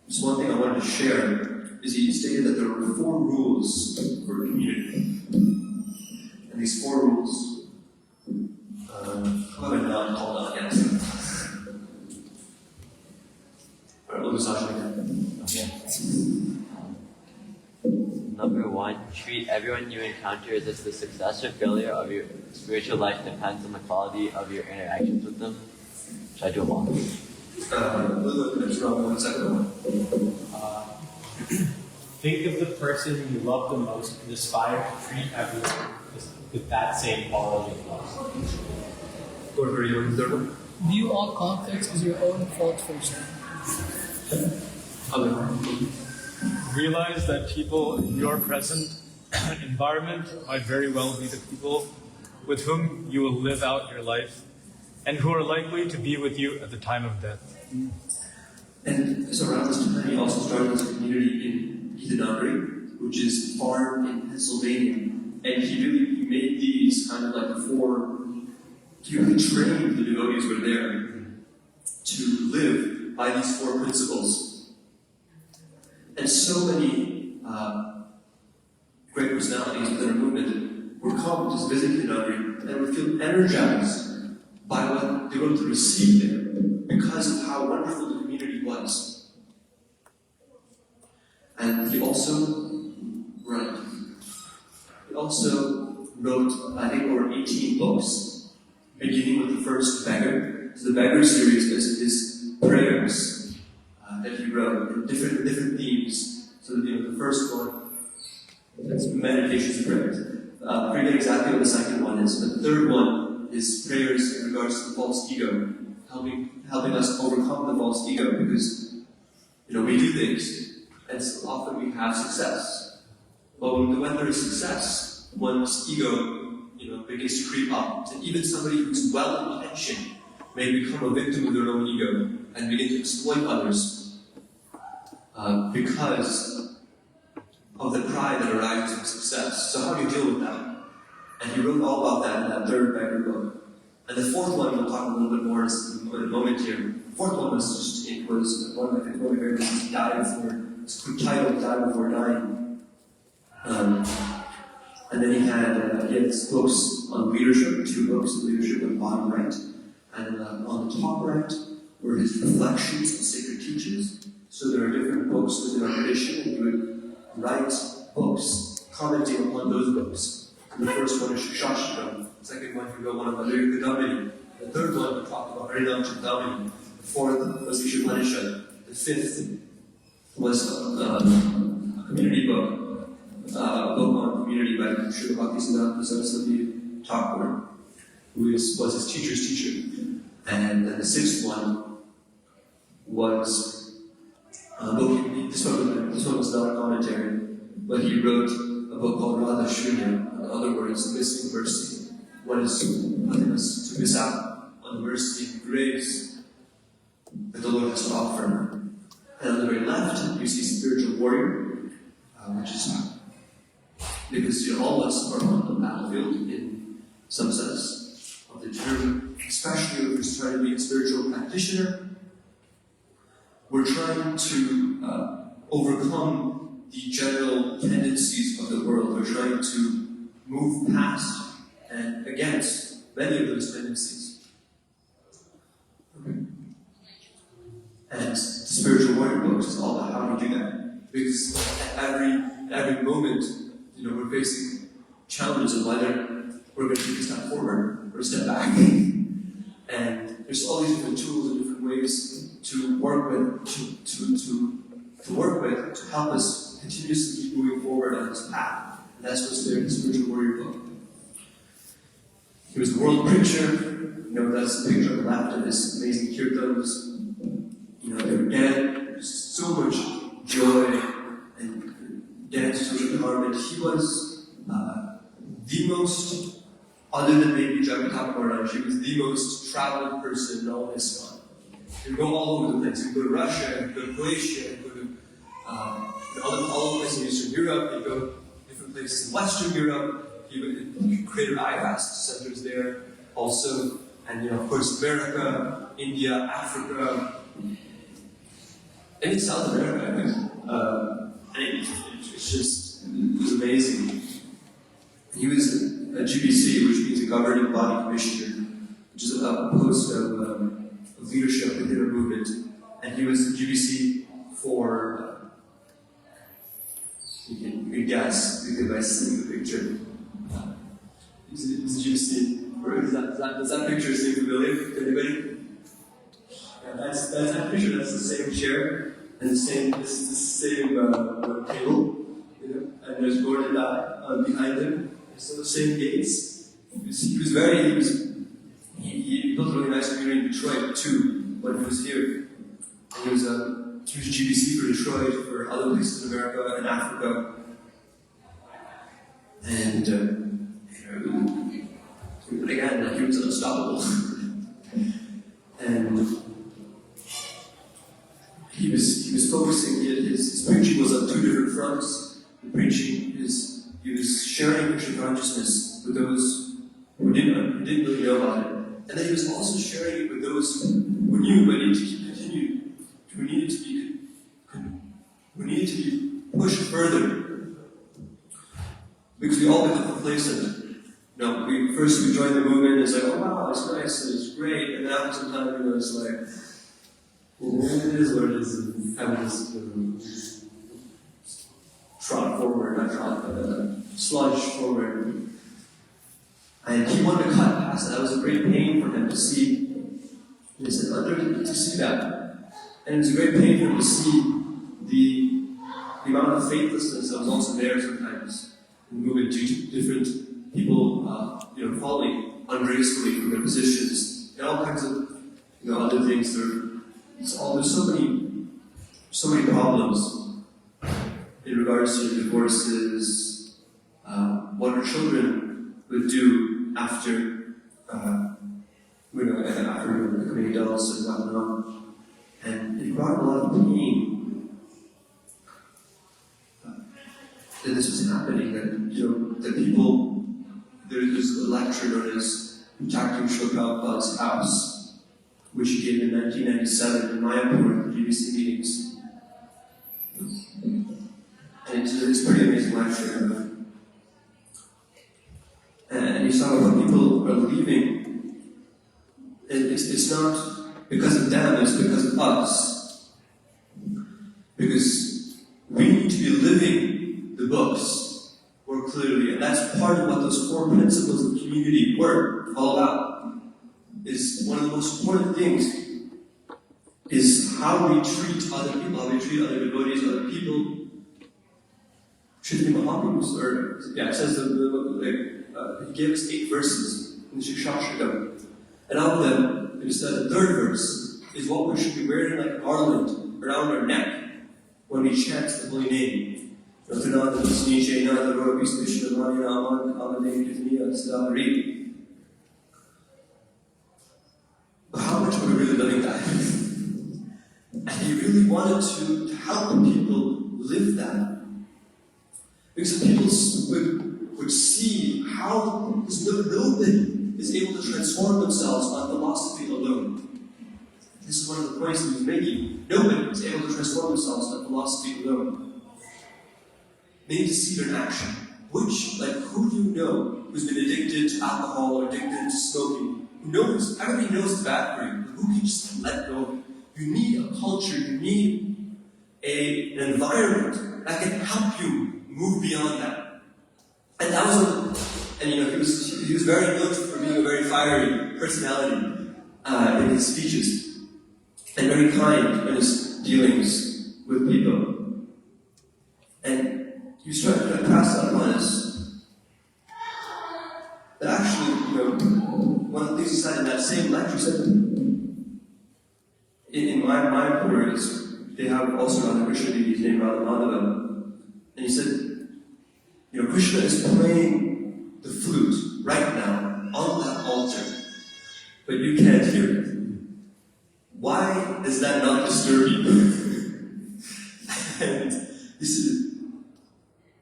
just one thing I wanted to share, is he stated that there were 4 rules for community. And these 4 rules, hold on, yes. Alright, we'll massage again. Okay. Number 1, treat everyone you encounter as if the success or failure of your spiritual life depends on the quality of your interactions with them. Should I do them all? Think of the person you love the most and aspire to treat everyone with that same quality of love. View all conflicts as your own fault first. Realize that people in your present environment might very well be the people with whom you will live out your life and who are likely to be with you at the time of death. And so around this time, he also started this community in Tirtha, which is farm in Pennsylvania. And he made these kind of like the 4, he really trained the devotees who were there to live by these 4 principles. And so many great personalities within our movement were come to visit Tirtha and would feel energized by what they were able to receive there because of how wonderful the community was. And he also wrote, I think, over 18 books, beginning with the first Beggar. So the Beggar series is prayers that he wrote in different themes. So the first one, that's meditations and prayers. I forget exactly what the second one is, but the third one is prayers in regards to the false ego, helping us overcome the false ego, because we do things, and so often we have success. But when there is success, one's ego, begins to creep up, and even somebody who's well-intentioned may become a victim of their own ego and begin to exploit others because of the pride that arises from success. So how do you deal with that? And he wrote all about that in that third Becker book. And the fourth one, we'll talk a little bit more in a moment here. The fourth one was just, it was one of my favorites. He died before, it's titled Die Before Dying. And then he had books on leadership, 2 books on leadership on the bottom right. And on the top right were his reflections on sacred teachings. So there are different books within our tradition, and he would write books commenting upon those books. And the first one is Shikshashtakam. The second one, he wrote one about Damini. The third one, he talked about Harinam Chintamani. The fourth was Ishopanishad. The fifth was a community book, a book on community by Srila Bhakti Saraswati Thakur, who was his teacher's teacher. And then the sixth one was a book, this one was not a commentary, but he wrote a book called Radha Shunya, in other words, missing mercy. What is nothing us to miss out on the mercy and grace that the Lord has to offer. And on the very left, you see spiritual warrior, which is because all of us are on the battlefield in some sense of the term, especially if we're trying to be a spiritual practitioner. We're trying to overcome the general tendencies of the world. We're trying to move past and against many of those tendencies. Okay. And the spiritual warrior books is all about how to do that. Because at every moment, we're facing challenges of whether we're going to take a step forward or a step back. And there's all these different tools and different ways to work with, to help us continuously keep moving forward on this path. And that's what's there in the spiritual warrior book. He was the world preacher. That's the picture on the left of his amazing kirtans. There's so much joy and dance to the harmony. He was the most, other than maybe Jagataka Maharaj, he was the most traveled person in all ISKCON. He would go all over the place. He would go to Russia, he'd go to Croatia, he'd go to all the places in Eastern Europe, he'd go to different places in Western Europe. He would create IFAST centers there also. And of course America, India, Africa, and South America, I think. And it was amazing. He was a GBC, which means a governing body commissioner, which is a post of leadership within a movement. And he was the GBC for, you can guess, because by seeing the picture. He's a GBC. Does that picture seem familiar to anybody? Yeah, that's that picture. That's the same chair and the same table, and there's Gordon behind him. So the same gates. He built a really nice community in Detroit too when he was here. And he was GBC for Detroit, for other places in America and Africa. And again, he was unstoppable. And he was focusing. His preaching was on 2 different fronts. The preaching he was sharing Krishna consciousness with those who didn't really know about it, and then he was also sharing it with those who knew but needed to continue. Who needed to be pushed further, because we all become complacent. We join the movement, it's like, oh wow, it's nice, it's great, and then after some time, it's like, it is what it is, and having this trot forward, not trot, but sludge forward. And he wanted to cut past that. That was a great pain for him to see. He said, to see that. And it was a great pain for him to see the amount of faithlessness that was also there sometimes in the movement due to different people, falling ungracefully from their positions, and all kinds of, other things. There's so many problems in regards to divorces, what our children would do after, after becoming adults and whatnot. And it brought a lot of pain that this was happening, that people there's a lecture known as Dr. Srila Prabhupada's House, which he gave in 1997 in Mayapur at GBC meetings. And it's a pretty amazing lecture. And he's talking about people who are leaving. It's not because of them, it's because of us. Because we need to be living the books more clearly, and that's part of what those 4 principles of community work all about. Is one of the most important things is how we treat other people, how we treat other devotees, other people. Shri Mahaprabhu, it says he gave us 8 verses in the Shikshashtakam. And out of them, it said the 3rd verse is what we should be wearing like a garland around our neck when we chant the holy name. But how much are we really living that? And he really wanted to help people live that. Because people would see how nobody is able to transform themselves on philosophy alone. This is one of the points that he's making. Nobody is able to transform themselves on philosophy alone. They need to see it in action. Who do you know who's been addicted to alcohol or addicted to smoking? Everybody knows the bad for you, but who can just let go? You need a culture, you need an environment that can help you move beyond that. And that was he was very known for being a very fiery personality in his speeches, and very kind in his dealings with people. And he was trying to pass that on us. That actually, one of the things he said in that same lecture, he said, in my words, they have also another Krishna deity named Radha. And he said, Krishna is playing the flute right now on that altar, but you can't hear it. Why does that not disturb you? And he said,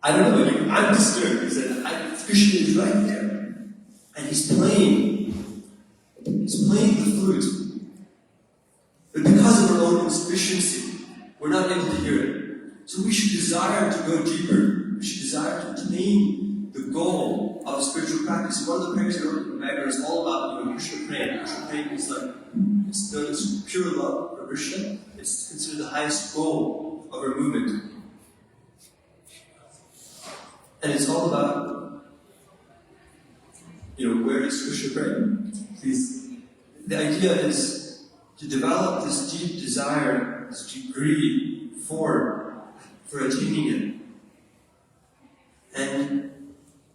I don't know, I'm disturbed. He said, Krishna is right there. And he's playing the flute. But because of our own insufficiency, we're not able to hear it. So we should desire to go deeper. We should desire to attain the goal of spiritual practice. One of the prayers we wrote in the Magna is all about Krishna praying. Krishna praying is it's known as pure love for Krishna. It's considered the highest goal of our movement. And it's all about, where does Krishna pray? The idea is to develop this deep desire, this deep greed for attaining it. And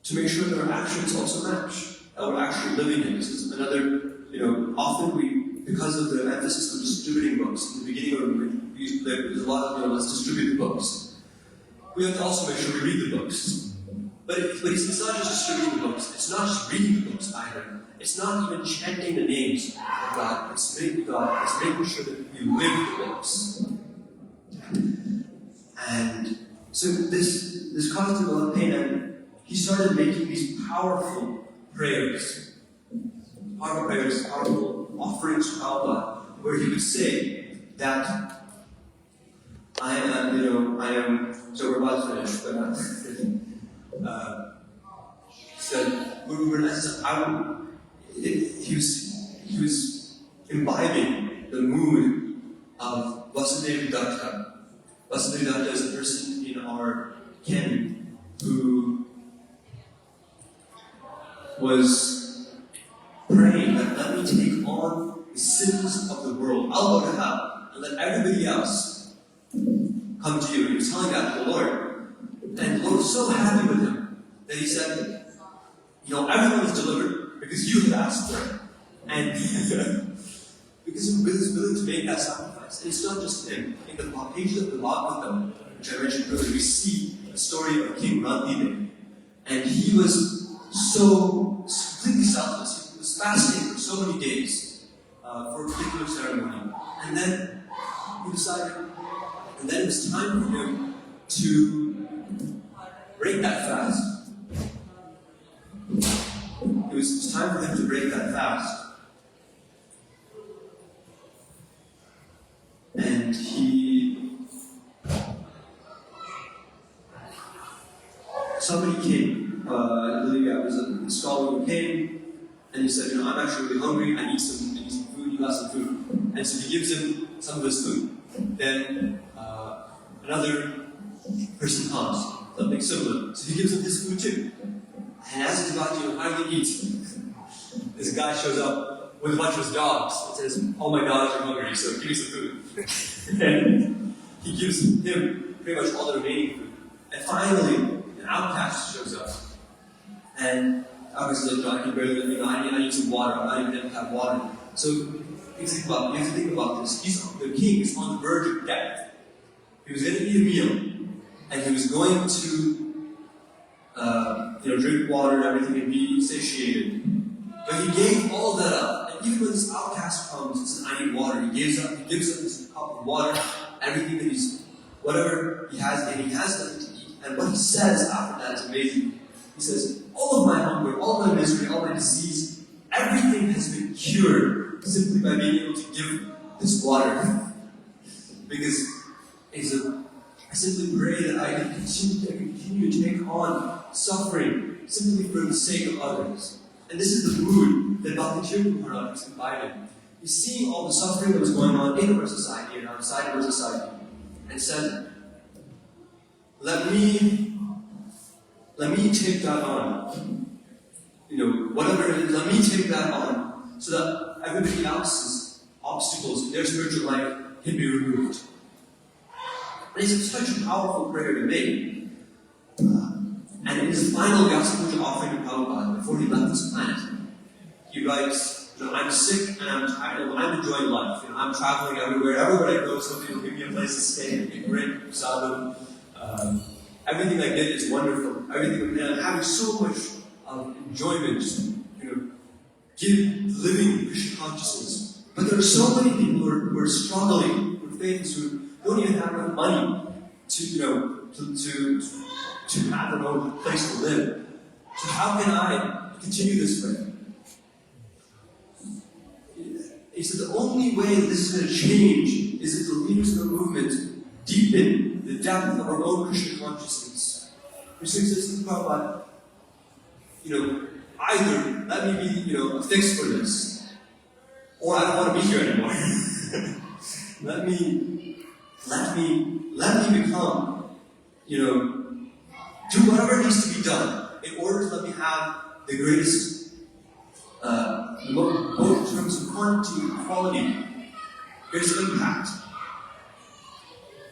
to make sure that our actions also match, that we're actually living it. This is another, often because of the emphasis on distributing books, in the beginning there's a lot of, let's distribute the books. We have to also make sure we read the books. But it's not just distributing the books, it's not just reading the books either. It's not even chanting the names of God, it's making sure that we live the books. And so this caused him a lot of pain, and he started making these powerful prayers, powerful offerings to Prabhupada, where he would say that I am, so we're about to finish, but he was imbibing the mood of Vasudeva Datta. Vasudeva Datta is a person in our canon who was praying that let me take on the sins of the world. I'll go to hell and let everybody else come to you. He was telling that to the Lord. And the Lord was so happy with him that he said, everyone is delivered because you have asked for it. And because he was willing to make that sacrifice. And it's not just him. In the pages of the Bhagavatam, which I mentioned earlier, we see the story of King Randidev. And he was so completely selfless. He was fasting for so many days for a particular ceremony. And then he decided, and then it was time for him to break that fast. time for him to break that fast. And somebody came, I believe it was a scholar who came, and he said, I'm actually really hungry, I need some food, you got some food. And so he gives him some of his food. Then another person comes, something similar. So he gives him his food too. And as he's about to finally eat, this guy shows up with a bunch of his dogs and says, all my dogs are hungry, so give me some food. And he gives him pretty much all the remaining food. And finally, an outcast shows up. And outcast is like, I can barely, I need some water, I'm not even able to have water. So you have to think about this. The king is on the verge of death. He was going to eat a meal, and he was going to drink water and everything and be satiated. But he gave all that up. And even when this outcast comes and says, I need water, he gives up this cup of water, everything that whatever he has, and he has nothing to eat. And what he says after that is amazing. He says, all of my hunger, all my misery, all my disease, everything has been cured simply by being able to give this water. Because I simply pray that I can continue to take on suffering simply for the sake of others. And this is the mood that Bhakti Maharaj was imbibing. He's seeing all the suffering that was going on in our society and outside of our society, and said, let me take that on. Whatever it is, let me take that on so that everybody else's obstacles in their spiritual life can be removed. And it's such a powerful prayer to make. And in his final gospel offering to Prabhupada, before he left this planet, he writes, I'm sick and I'm tired, I'm enjoying life. I'm traveling everywhere. Everywhere I go, somebody will give me a place to stay, a great prasadam. Everything I get is wonderful. And I'm having so much enjoyment, living Krishna consciousness. But there are so many people who are struggling with things, who don't even have enough money to have their own place to live. So how can I continue this way? He said the only way that this is going to change is if the leaders of the movement deepen the depth of our own Krishna consciousness. Which says to Prabhupada, either let me be, a fix for this, or I don't want to be here anymore. let me become, do whatever needs to be done in order to let me have the greatest, both in terms of quantity and quality, greatest impact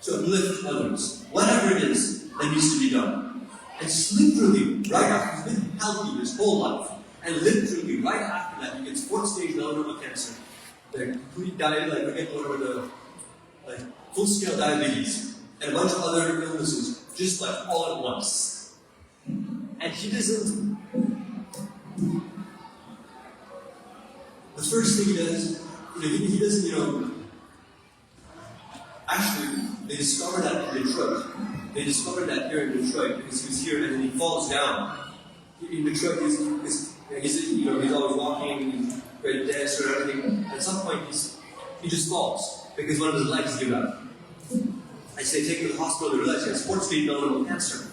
to uplift others. Whatever it is that needs to be done. And literally, right after he's been healthy his whole life, and literally right after that, he gets 4th stage melanoma cancer, the complete diet, full-scale diabetes, and a bunch of other illnesses, just all at once. And he doesn't. The first thing he does, he doesn't, actually, they discovered that in Detroit. They discovered that here in Detroit because he was here and then he falls down. In Detroit, he's always walking, he's very dense or everything. At some point, he just falls because one of his legs give out. I say, take him to the hospital, they realize he has 4th stage melanoma cancer.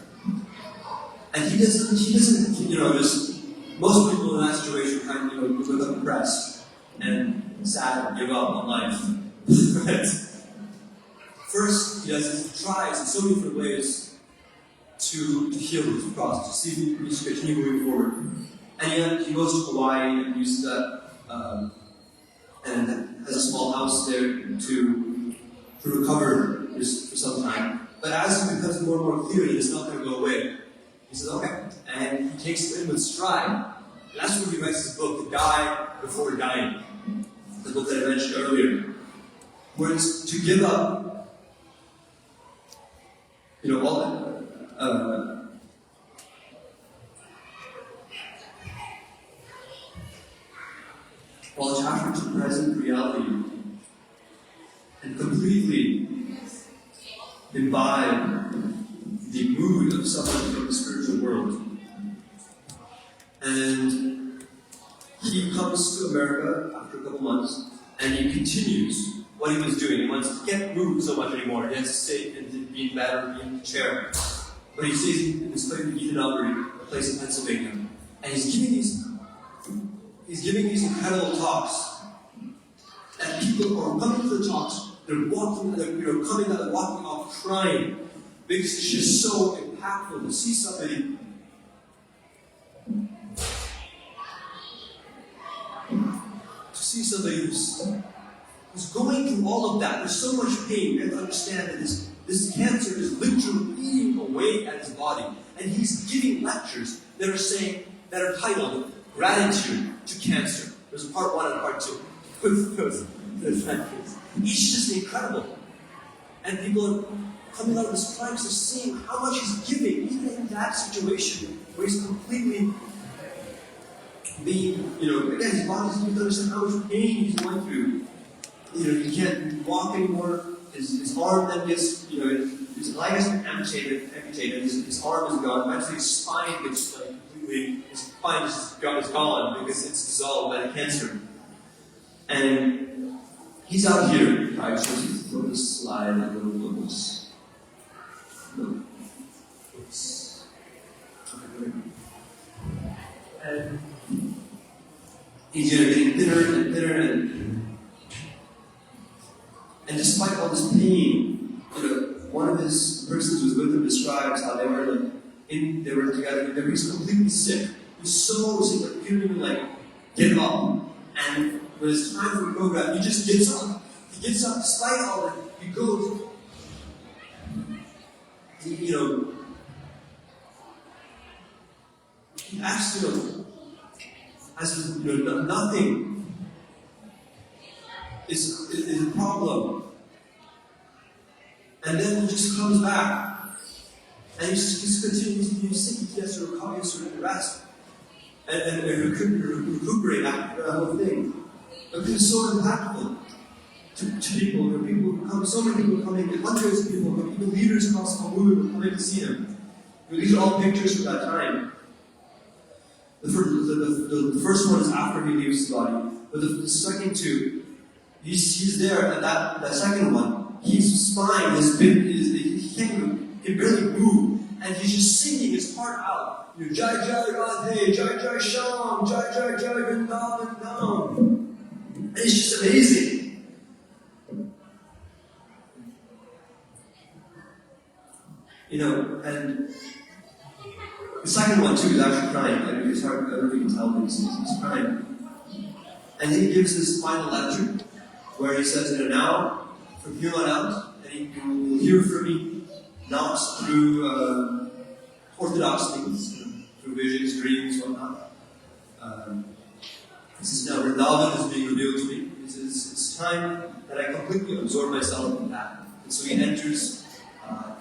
And he doesn't, just, most people in that situation kind of, become depressed and sad and give up on life. But first, he tries in so many different ways to heal his process, to see if he can continue moving forward. And he goes to Hawaii and uses that, and has a small house there to recover for some time. But as it becomes more and more clear that it's not going to go away, he says, okay. And he takes it in with stride. And that's when he writes his book, The Die Before Dying, the book that I mentioned earlier, where it's to give up, all attachment to present reality and completely imbibe the mood of someone from the spiritual world. And he comes to America after a couple months, and he continues what he was doing. He can't move so much anymore. He has to sit and be in bed or be in the chair. But he stays in this place in Eden, a place in Pennsylvania, and he's giving these incredible talks. And people are coming to the talks. They're walking, coming out, walking off crying, because it's just so impactful to see somebody. Who's going through all of that. There's so much pain. You have to understand that this cancer is literally eating away at his body. And he's giving lectures that are titled Gratitude to Cancer. There's part 1 and part 2. Those lectures. It's just incredible. And people are coming out of his crimes and seeing how much he's giving, even in that situation where he's completely being, again, his body's doesn't understand how much pain he's going through. He can't walk anymore. His arm then gets, his leg has been amputated. His arm is gone. Eventually, his spine gets completely. His spine is gone because it's dissolved by the cancer. And he's out here. I just put this slide a little close. No. Oops. And he's getting thinner and thinner, and despite all this pain, one of his persons who was with him describes how they were together. He was completely sick. He was so sick that he couldn't even get up. And when it's time for the program, he just gets up. He gets up despite all that. He goes. He acts, as nothing is a problem. And then he just comes back. And he just continues to be sick. He has to recover, he has to rest. And recuperate after the whole thing. But it's so impactful to people. People come, so many people coming, hundreds of people, even leaders across the world were coming to see him. These are all pictures from that time. The first one is after he leaves his body. But the second two, he's there, and that second one, his spine has been, he can barely move, and he's just singing his heart out. Jai Jai Radhe, Jai Jai Sham, Jai Jai Jai Vrindavan. And it's just amazing. And the second one too is actually crying. It's hard, I don't know if you can tell, but he's crying. And then he gives this final lecture where he says, now, from here on out, and you will hear from me, not through orthodox things, through visions, dreams, whatnot. He says, now Vrindavan is being revealed to me. He says, it's time that I completely absorb myself in that. And so he enters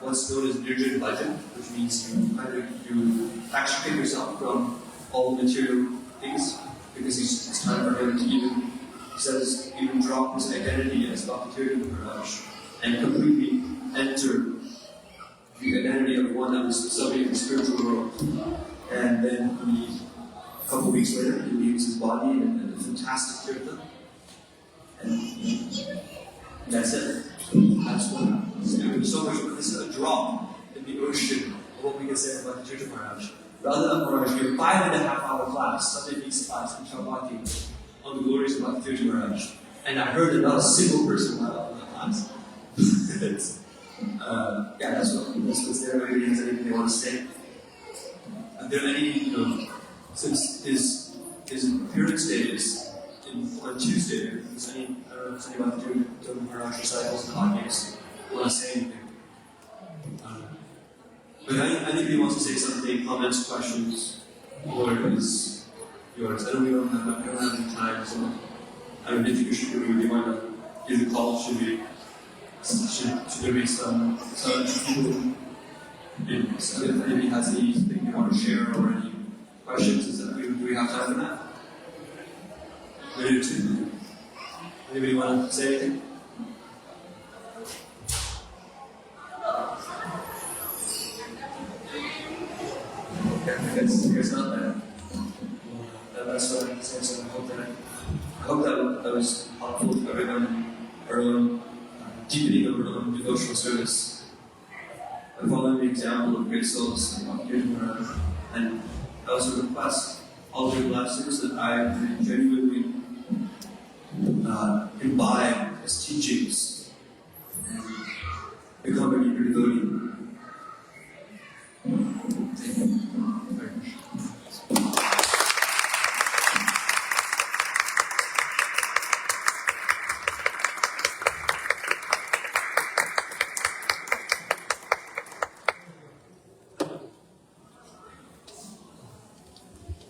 what's known as Nirjan Bhajan, which means you extricate yourself from all the material things, because it's time for him to even drop his identity as Bhakti Maharaj and completely enter the identity of one that is somebody in the spiritual world. And then a couple weeks later, he leaves his body in a fantastic Tirtha. And that's it. That's what happens. There's so much, this is a drop in the ocean of what we can say about the Tirtha Maharaj. Rather than Maharaj, we have a 5.5-hour class, Sunday Feast class in Bhakti on the glories of Bhakti Maharaj. And I heard that not a single person went out in that class. That's what's there. Anybody has anything they want to say? Are there any, since his appearance day is on Tuesday, is any, I don't know if anyone doing Maharaj recitals and hotcakes want to say anything? But anybody wants to say something, comments, questions, or is yours? I don't have any time, so I don't think you should really want to give the call. Should there be some people? If anybody has anything they want to share or any questions, do we have time for that? We do too. Anybody want to say anything? Okay, I guess not that. That's what I can say, so I hope that our own deepening of our own devotional service. And following the example of great souls like Bhakti and Maharaj. And I also request all the blessings that I genuinely